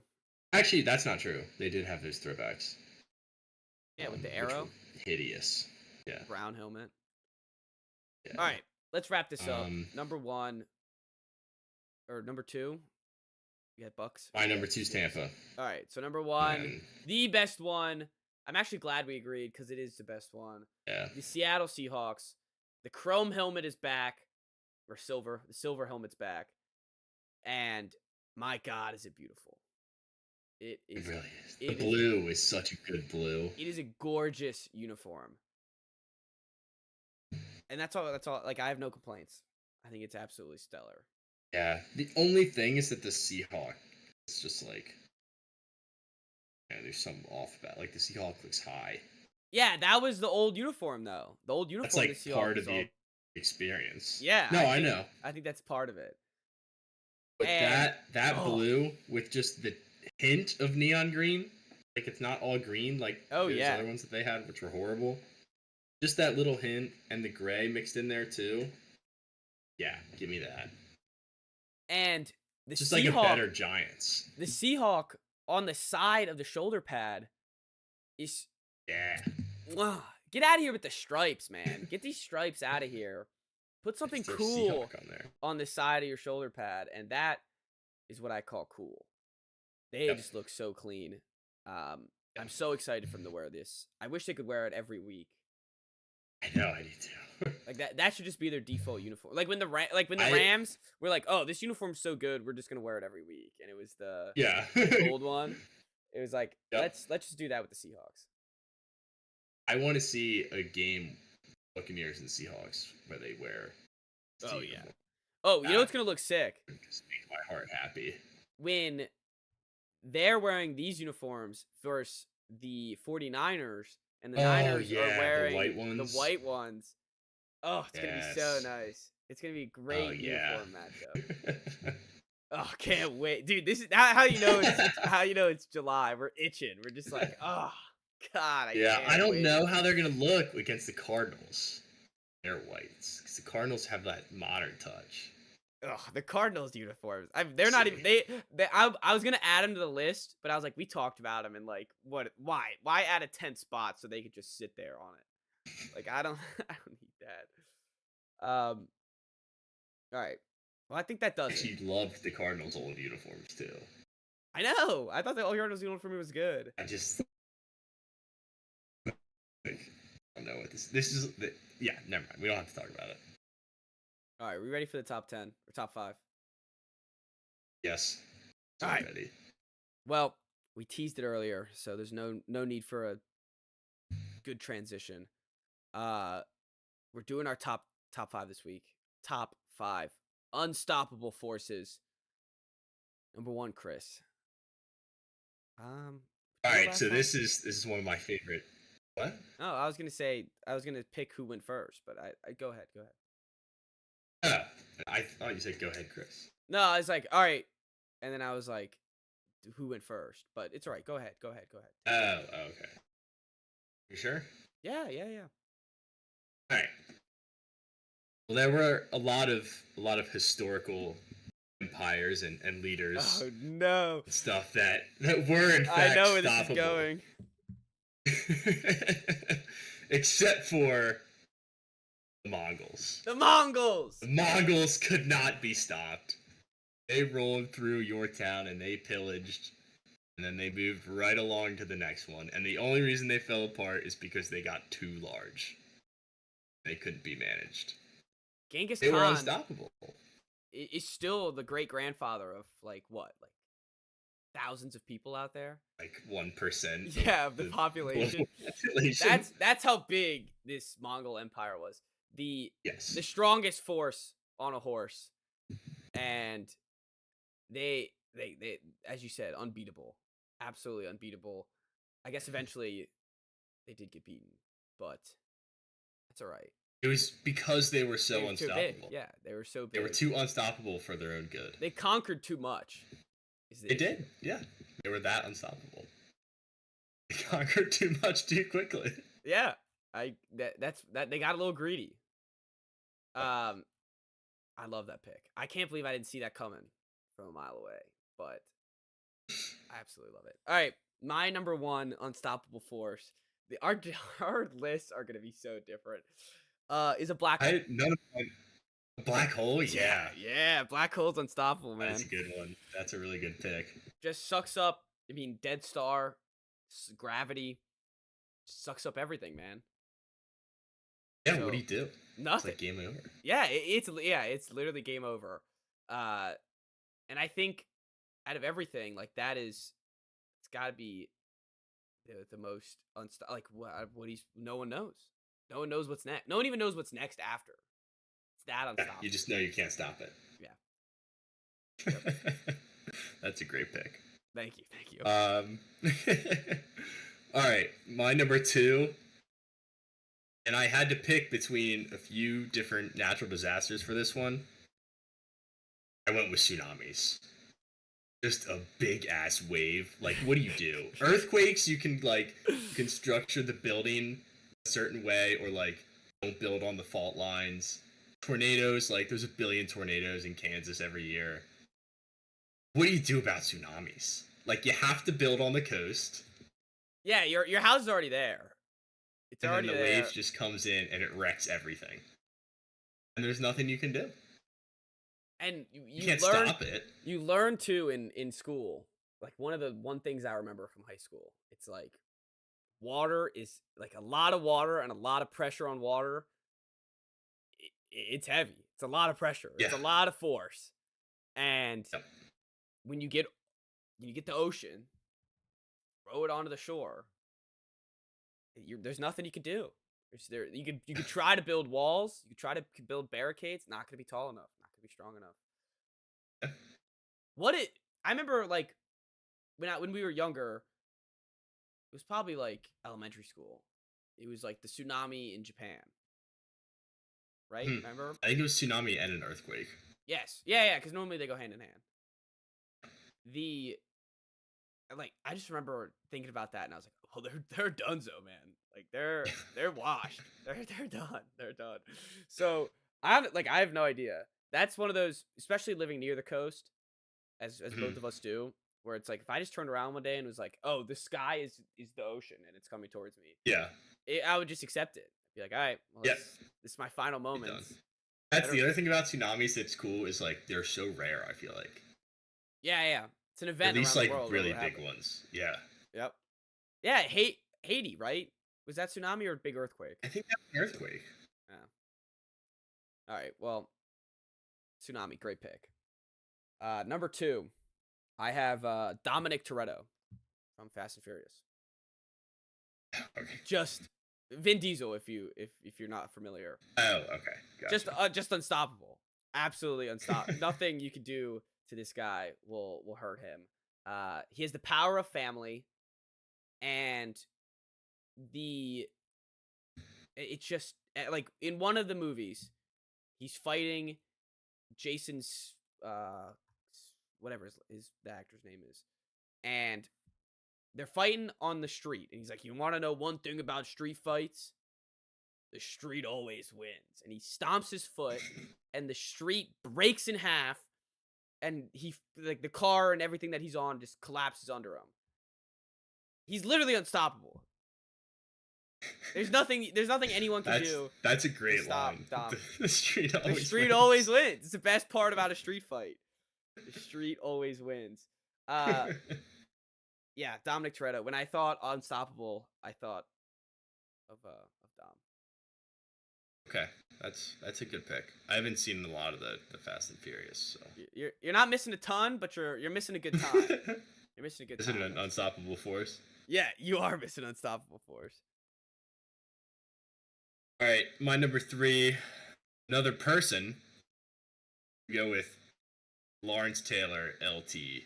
Actually, that's not true. They did have those throwbacks. Yeah, with the arrow. Hideous. Yeah. Brown helmet. Yeah. All right, let's wrap this up. Number 1 or number 2. You had Bucks. My number 2's Tampa. All right, so number 1, the best one. I'm actually glad we agreed because it is the best one. Yeah. The Seattle Seahawks. The chrome helmet is back, or silver. The silver helmet's back, and my God, is it beautiful! It really is. The blue is such a good blue. It is a gorgeous uniform, and that's all. Like I have no complaints. I think it's absolutely stellar. Yeah. The only thing is that the Seahawk is just like, there's something off about. Like the Seahawk looks high. Yeah, that was the old uniform, though. The old uniform. That's like part of the experience. Yeah. No, I know. I think that's part of it. But that blue with just the hint of neon green, like it's not all green like those other ones that they had, which were horrible. Just that little hint and the gray mixed in there too. Yeah, give me that. And The Just like a Seahawk, better Giants. the Seahawk on the side of the shoulder pad is Yeah. get out of here with the stripes, man. Get these stripes out of here. Put something Throw cool Seahawk on there. on the side of your shoulder pad, and that is what I call cool. They Yep. just look so clean. Yep. I'm so excited for them to wear this. I wish they could wear it every week. I know, I need to. Like that should just be their default uniform. Like when the Rams were like, "Oh, this uniform's so good, we're just gonna wear it every week," and it was the Yeah. gold one. It was like, Yep. let's just do that with the Seahawks. I want to see a game, Buccaneers and Seahawks, where they wear. Oh yeah. Oh, you know what's gonna look sick? Just make my heart happy. When they're wearing these uniforms versus the 49ers, and the Niners are wearing the white ones. Oh, it's gonna be so nice. It's gonna be a great uniform matchup. Oh, can't wait, dude. This is how you know it's July. We're itching. We're just like, oh god. I don't know how they're gonna look against the Cardinals. They're whites because the Cardinals have that modern touch. Ugh, the Cardinals uniforms. They're not even. I was gonna add them to the list, but I was like, we talked about them and like, what? Why add a 10th spot so they could just sit there on it? Like, I don't need that. All right. Well, I think that does. She loved the Cardinals' old uniforms too. I know. I thought the old Cardinals uniform was good. I just. I don't know what this is. Yeah, never mind. We don't have to talk about it. All right, we ready for the top 10 or top 5? Yes. All right. Ready. Well, we teased it earlier, so there's no need for a good transition. We're doing our top 5 this week. Top 5 unstoppable forces. Number 1, Chris. All right, so this is one of my favorite. What? Oh, I was gonna pick who went first, but I go ahead. I thought you said go ahead, Chris. No, I was like, all right, and then I was like, who went first? But it's all right. Go ahead. Oh, okay. You sure? Yeah. All right. Well, there were a lot of historical empires and leaders. Oh no! Stuff that were in fact I know where stoppable. this is going. Except for the Mongols. The Mongols! The Mongols could not be stopped. They rolled through your town and they pillaged, and then they moved right along to the next one. And the only reason they fell apart is because they got too large. They couldn't be managed. Genghis They Khan were unstoppable. Is still the great grandfather of like thousands of people out there. Like 1%. Yeah, of the population. That's how big this Mongol Empire was. The strongest force on a horse, and they as you said, unbeatable, absolutely unbeatable. I guess eventually they did get beaten, but that's all right. It was because they were so unstoppable. Yeah, they were so big. They were too unstoppable for their own good. They conquered too much. They did, yeah. They were that unstoppable. They conquered too much too quickly. Yeah, that's they got a little greedy. I love that pick. I can't believe I didn't see that coming from a mile away, but I absolutely love it. All right, my number 1 unstoppable force. Our lists are gonna be so different. Is a black hole. A black hole, yeah. Yeah, black hole's unstoppable, man. That's a good one. That's a really good pick. Just sucks up. I mean, dead star, gravity, sucks up everything, man. Yeah, so, what do you do? Nothing. It's like game over. Yeah, it's literally game over. And I think out of everything, like it's got to be the most like no one knows. No one knows what's next. No one even knows what's next after. It's that unstoppable. Yeah, you just know you can't stop it. Yeah. Yep. That's a great pick. Thank you. All right, my number 2. And I had to pick between a few different natural disasters for this one. I went with tsunamis. Just a big ass wave. Like, what do you do? Earthquakes, you can structure the building a certain way, or don't build on the fault lines. Tornadoes, there's a billion tornadoes in Kansas every year. what do you do about tsunamis? Like, you have to build on the coast, Yeah, your house is already there. It's and then already the there. waves just comes in and it wrecks everything. And there's nothing you can do. And You can't stop it. you learn too in school. Like one things I remember from high school. It's like water is like a lot of water and a lot of pressure on water. It's heavy. It's a lot of pressure. Yeah. It's a lot of force. And Yep. when you get the ocean, throw it onto the shore. There's nothing you can do. You could try to build walls. You could try to build barricades. Not going to be tall enough. Not going to be strong enough. Yeah. I remember like when we were younger, it was probably like elementary school. It was like the tsunami in Japan, right? Remember? I think it was tsunami and an earthquake. Yes. Yeah, because normally they go hand in hand. The like I just remember thinking about that and I was like, "Oh, they're donezo, man. Like they're washed. They're done. They're done." So, I have no idea. That's one of those, especially living near the coast as both of us do, where it's like if I just turned around one day and was like, "Oh, the sky is the ocean and it's coming towards me." Yeah. I would just accept it. Be like, "All right, well, Yeah. this is my final Done. moments." That's the other thing about tsunamis that's cool is like they're so rare, I feel like. Yeah. It's an event At least around like the world. really big ones. Yeah. Yep. Yeah, Haiti, right? Was that tsunami or big earthquake? I think that's an earthquake. Yeah. All right. Well, tsunami, great pick. Number 2, I have Dominic Toretto from Fast and Furious. Okay. Just Vin Diesel, if you're not familiar. Oh, okay. Gotcha. Just unstoppable. Absolutely unstoppable. Nothing you can do to this guy will hurt him. He has the power of family, and it's just like in one of the movies, he's fighting Jason's whatever the actor's name is, and they're fighting on the street, and he's like, "You want to know one thing about street fights? The street always wins." And he stomps his foot, and the street breaks in half, and he like the car and everything that he's on just collapses under him. He's literally unstoppable. There's nothing anyone can do. That's a great line. Stop. The street always The street wins. always wins. It's the best part about a street fight. The street always wins. Yeah, Dominic Toretto. When I thought unstoppable, I thought of Dom. Okay, that's a good pick. I haven't seen a lot of the Fast and Furious, so You're not missing a ton, but you're missing a good time. You're missing a good time. Is it an unstoppable force? Yeah, you are missing unstoppable force. All right, my number 3, another person. We go with Lawrence Taylor, LT,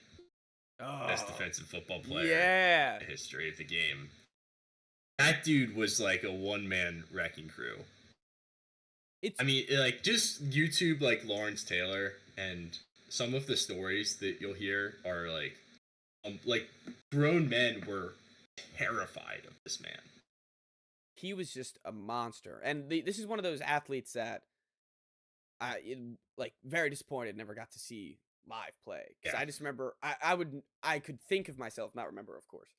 best defensive football player in the history of the game. That dude was like a one-man wrecking crew. I mean, like, just YouTube like Lawrence Taylor, and some of the stories that you'll hear are like grown men were terrified of this man. He was just a monster, and this is one of those athletes that like very disappointed never got to see live play. Because I just remember I could think of myself, not remember, of course,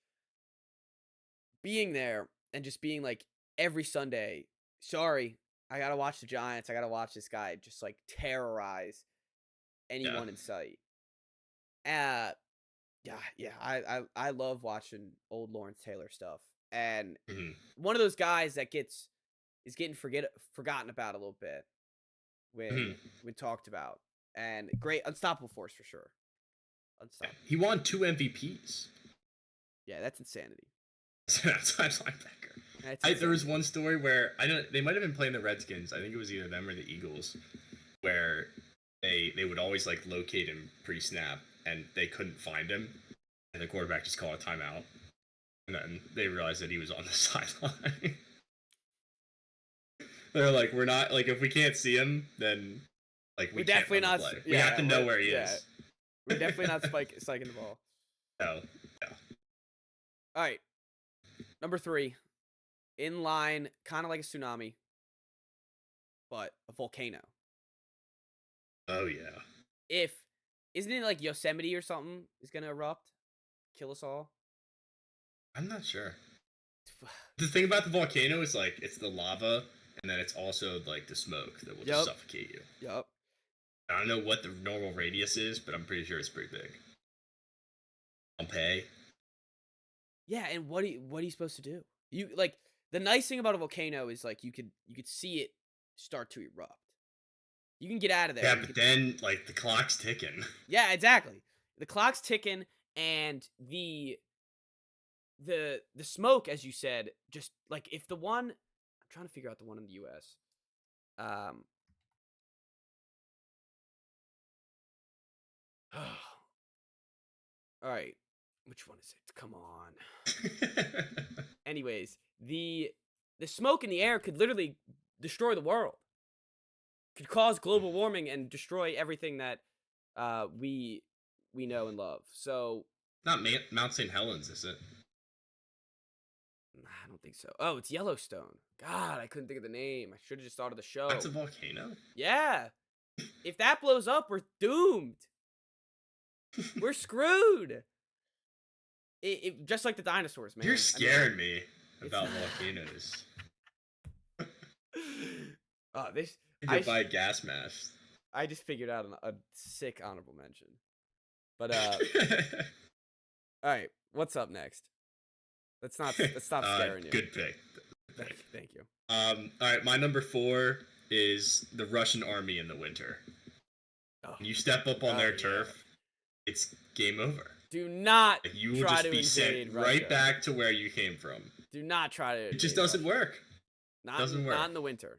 being there and just being like every Sunday, sorry, I gotta watch the Giants. I gotta watch this guy just like terrorize anyone in sight. Yeah. I love watching old Lawrence Taylor stuff, and one of those guys that is getting forgotten about a little bit when talked about, and great unstoppable force for sure. Unstoppable. He won 2 MVPs. Yeah, that's insanity. That's linebacker. There was one story where they might have been playing the Redskins. I think it was either them or the Eagles, where they would always like locate him pre-snap, and they couldn't find him, and the quarterback just called a timeout, and then they realized that he was on the sideline. They're like, we're not like, if we can't see him, then like we definitely can't not. play. We have to know where he is. We're definitely not spiking the ball. No. All right. Number 3, in line, kind of like a tsunami, but a volcano. Oh yeah. If Isn't it like Yosemite or something is gonna erupt, kill us all? I'm not sure. The thing about the volcano is like it's the lava, and then it's also like the smoke that will just Yep. suffocate you. Yep. I don't know what the normal radius is, but I'm pretty sure it's pretty big. Pompeii. Yeah, and what are you supposed to do? You like the nice thing about a volcano is like you could see it start to erupt. You can get out of there. Yeah, You but could, then like the clock's ticking. yeah, exactly. The clock's ticking, and the smoke, as you said, just like if the one I'm trying to figure out the one in the U.S. Um. All right, which one is it? Come on. Anyways, the smoke in the air could literally destroy the world. Could cause global warming and destroy everything that we know and love. So Not Mount St. Helens, is it? I don't think so. Oh, it's Yellowstone. God, I couldn't think of the name. I should have just thought of the show. That's a volcano. Yeah. If that blows up, we're doomed. We're screwed. Just like the dinosaurs, man. You're scaring me about volcanoes. Oh, this. You could buy a gas mask. I just figured out a sick honorable mention. But all right, what's up next? Let's stop scaring you. Good pick. Thank you. All right, my number 4 is the Russian army in the winter. Oh. When you step up on their turf, it's game over. Do not you will try just to be sent right back to where you came from. Do not try to. It just doesn't work. Doesn't work. Not in the winter.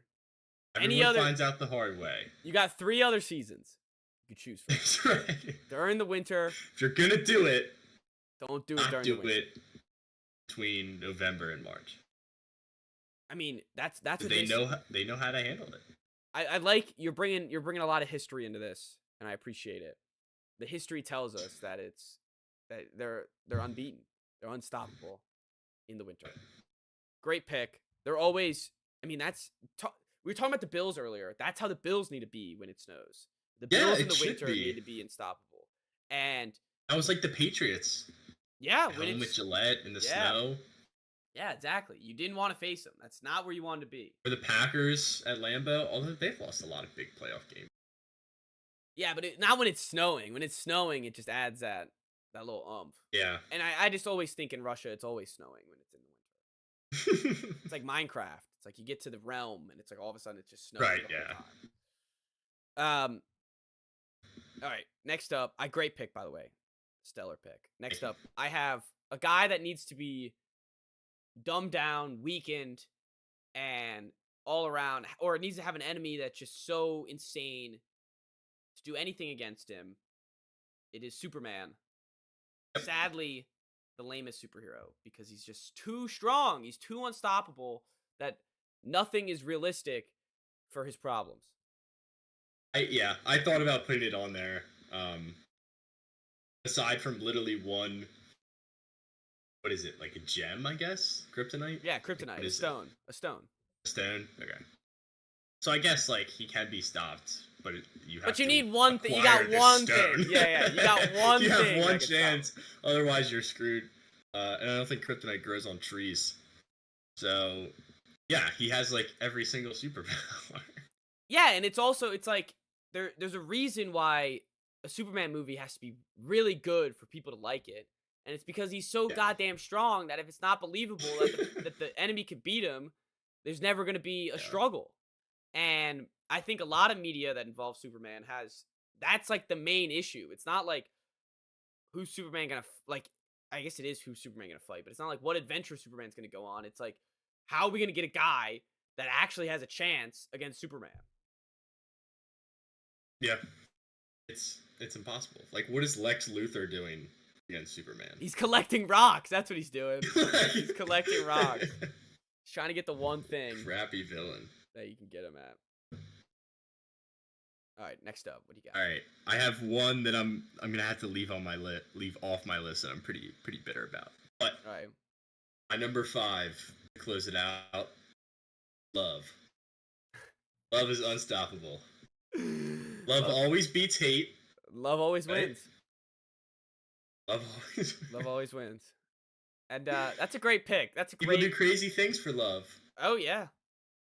Everyone finds out the hard way. You got 3 other seasons you could choose from. That's right. During the winter. If you're gonna do it, don't do it during the winter. Do it between November and March. I mean, that's what they know how to handle it. I like you're bringing a lot of history into this, and I appreciate it. The history tells us that they're unbeaten, they're unstoppable in the winter. Great pick. They're always. I mean, we were talking about the Bills earlier. That's how the Bills need to be when it snows. The Bills in the winter need to be unstoppable. And I was like the Patriots. Yeah, when it's with Gillette in the snow. Yeah, exactly. You didn't want to face them. That's not where you wanted to be. Or the Packers at Lambeau, although they've lost a lot of big playoff games. Yeah, but not when it's snowing. When it's snowing, it just adds that little umph. Yeah. And I just always think in Russia, it's always snowing when it's in the winter. It's like Minecraft. It's like you get to the realm, and it's like all of a sudden it's just snowing. Right. The whole time. All right. Next up, great pick, by the way. Stellar pick. Next up, I have a guy that needs to be dumbed down, weakened, and all around, or it needs to have an enemy that's just so insane to do anything against him. It is Superman. Sadly, the lamest superhero, because he's just too strong. He's too unstoppable that nothing is realistic for his problems. I thought about putting it on there. Aside from literally one, what is it, like a gem, I guess? Kryptonite? Yeah, kryptonite. A stone. A stone. A stone? Okay. So I guess, like, he can be stopped, but you have But you to need one thing. You got one thing. Yeah. You got one you thing. You have one chance. Otherwise, you're screwed. And I don't think kryptonite grows on trees. So, yeah, he has, like, every single superpower. Yeah, and it's like, there's a reason why a Superman movie has to be really good for people to like it. And it's because he's so goddamn strong that if it's not believable that the enemy could beat him, there's never going to be a struggle. And I think a lot of media that involves Superman that's like the main issue. It's not like who's Superman going to, like, I guess it is who's Superman going to fight, but it's not like what adventure Superman's going to go on. It's like, how are we going to get a guy that actually has a chance against Superman? Yeah. It's impossible. Like, what is Lex Luthor doing against Superman? He's collecting rocks. That's what he's doing. He's collecting rocks. He's trying to get the one thing. Crappy villain. That you can get him at. All right, next up, what do you got? All right, I have one that I'm gonna have to leave off my list that I'm pretty bitter about. But all right, my number 5 to close it out. Love. Love is unstoppable. Love always beats hate. Love always Right? wins. Love always. Love always wins. And that's a great pick. That's a People do great. crazy things for love. Oh yeah.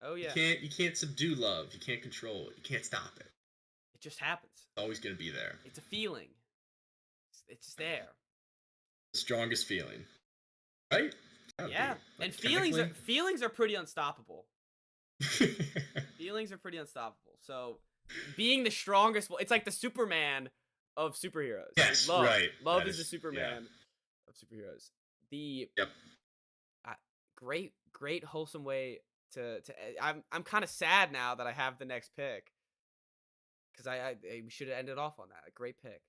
Oh yeah. You can't subdue love. You can't control it. You can't stop it. It just happens. It's always gonna be there. It's a feeling. It's just there. The strongest feeling, right? Yeah. And feelings are pretty unstoppable. Feelings are pretty unstoppable. So being the strongest, it's like the Superman of superheroes. Yes, Love. right. Love That is the Superman of superheroes. Yep. Great wholesome way to. I'm kind of sad now that I have the next pick because we should have ended off on that. A great pick.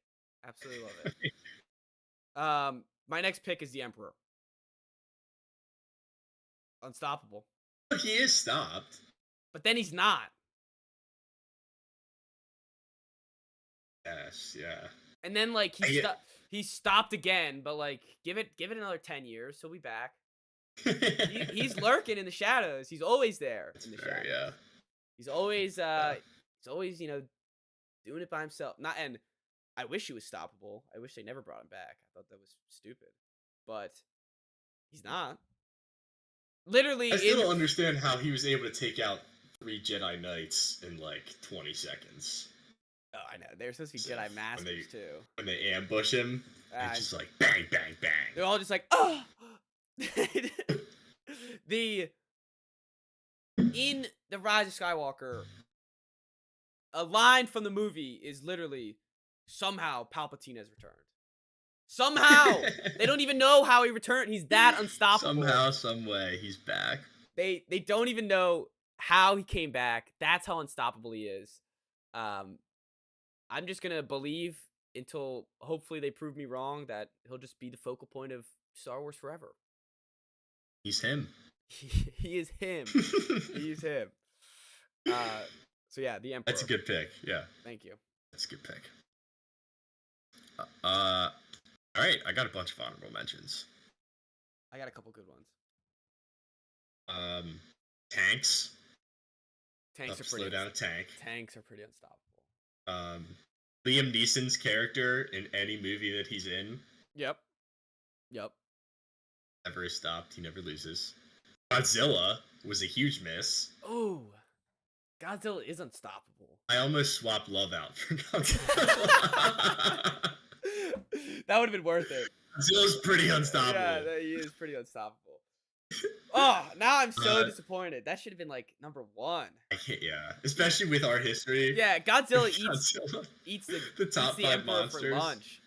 Absolutely love it. My next pick is the Emperor. Unstoppable. He is stopped. But then he's not. Yes, yeah. And then like he stopped again, but like give it another 10 years, he'll be back. He's lurking in the shadows. He's always there in the shadows. Yeah. He's always doing it by himself. And I wish he was stoppable. I wish they never brought him back. I thought that was stupid. But he's not. Literally I still don't understand how he was able to take out 3 Jedi Knights in like 20 seconds. Oh, I know. They're supposed to be Jedi Masters too. When they ambush him, it's just like bang, bang, bang. They're all just like, oh. In the Rise of Skywalker, a line from the movie is literally, somehow Palpatine has returned. Somehow! They don't even know how he returned. He's that unstoppable. Somehow, some way, he's back. They don't even know how he came back. That's how unstoppable he is. I'm just gonna believe until hopefully they prove me wrong that he'll just be the focal point of Star Wars forever. He's him. He is him. He's him. So yeah, the Emperor. That's a good pick. Yeah. Thank you. That's a good pick. All right, I got a bunch of honorable mentions. I got a couple good ones. Tanks. Tanks are pretty. Slow down a tank. Tanks are pretty unstoppable. Liam Neeson's character in any movie that he's in. Yep. Never is stopped. He never loses. Godzilla was a huge miss. Oh, Godzilla is unstoppable. I almost swapped Love out for Godzilla. That would have been worth it. Godzilla's pretty unstoppable. Yeah, he is pretty unstoppable. Oh, now I'm so disappointed. That should have been like number 1. Yeah, especially with our history. Yeah, Godzilla eats the top 5 Emperor monsters for lunch.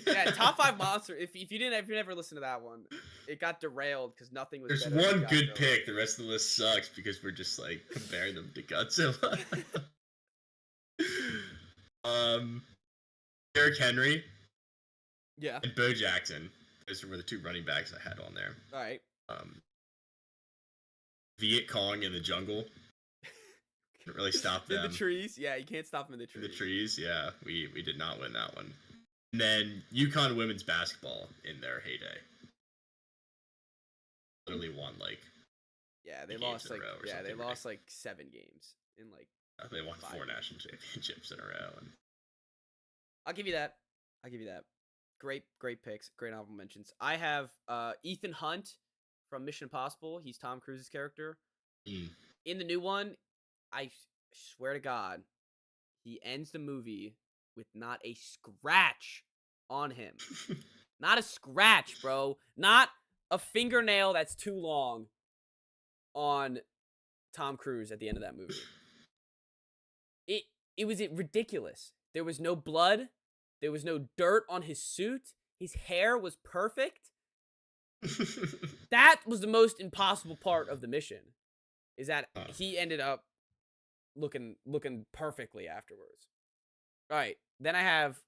Yeah, top 5 monster. If you never listened to that one, it got derailed because nothing was. There's one good pick. The rest of the list sucks because we're just like comparing them to Godzilla. Derrick Henry. Yeah. And Bo Jackson. Those were the 2 running backs I had on there. All right. Viet Cong in the jungle. Couldn't really stop them. In the trees, yeah, you can't stop them in the trees. In the trees, yeah, we did not win that one. And then UConn women's basketball in their heyday. Literally won like. Yeah, they lost like lost like 7 games in like. They won 4 national championships in a row. And... I'll give you that. Great picks. Great honorable mentions. I have Ethan Hunt from Mission Impossible. He's Tom Cruise's character. In the new one, I swear to God, he ends the movie with not a scratch on him. Not a scratch, bro. Not a fingernail that's too long on Tom Cruise at the end of that movie. It was ridiculous. There was no blood. There was no dirt on his suit. His hair was perfect. That was the most impossible part of the mission. Is that he ended up looking perfectly afterwards. All right. Then I have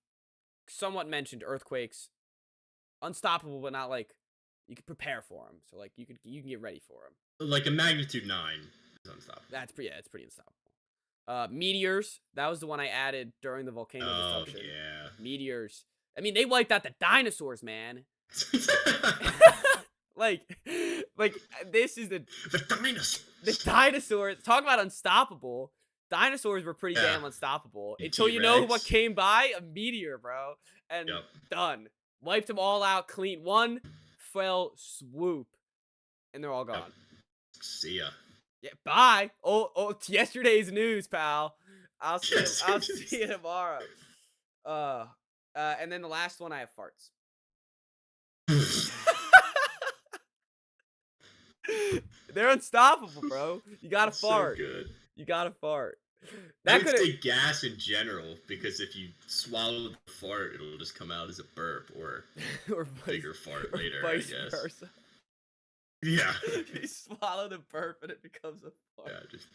somewhat mentioned earthquakes. Unstoppable, but not like you could prepare for them. So like you can get ready for them. Like a magnitude 9 is unstoppable. It's pretty unstoppable. Meteors. That was the one I added during the volcano destruction. Yeah. Meteors. I mean, they wiped out the dinosaurs, man. like this is the dinosaurs. Talk about unstoppable. dinosaurs were pretty Yeah. damn unstoppable The until you know what T-Rex. came by? A meteor, bro. And Yep. done. Wiped them all out clean. One fell swoop. And they're all Yep. gone. See ya. Yeah, bye. Oh, it's yesterday's news, pal. I'll see Yesterday's. you tomorrow. And then the last one I have farts. They're unstoppable, bro. You gotta That's fart. So good. You gotta fart. I That would could say gas in general, because if you swallow the fart, it'll just come out as a burp or or bigger fart or later, vice I guess. versa. Yeah. You swallow the burp and it becomes a fart. Yeah, just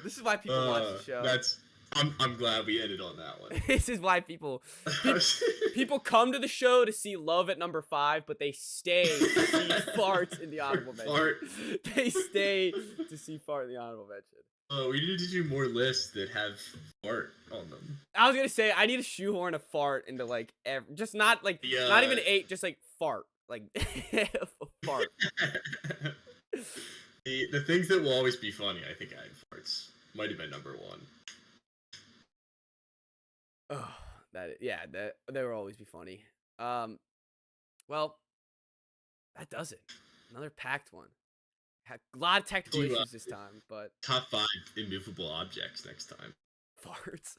This is why people watch the show. I'm glad we ended on that one. This is why people come to the show to see Love at number 5, but they stay to see farts in the honorable mention. Fart. They stay to see fart in the honorable mention. Oh, we need to do more lists that have fart on them. I was gonna say I need to shoehorn a fart into like just not like not even 8, just like fart, like fart. The things that will always be funny, I think I had farts. Might have been number 1. Oh, they will always be funny. Well, that does it. Another packed one. Had a lot of technical issues this time, but top 5 immovable objects next time. Farts.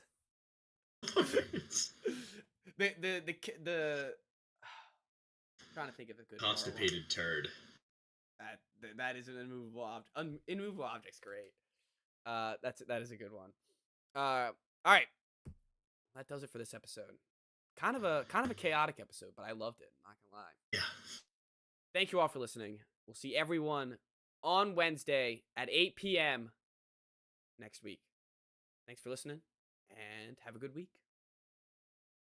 Farts. the trying to think of a good Constipated turd. That is an immovable object. Immovable object's great. That is a good one. All right. That does it for this episode. Kind of a chaotic episode, but I loved it. I'm not gonna lie. Yeah. Thank you all for listening. We'll see everyone on Wednesday at 8 p.m. next week. Thanks for listening, and have a good week.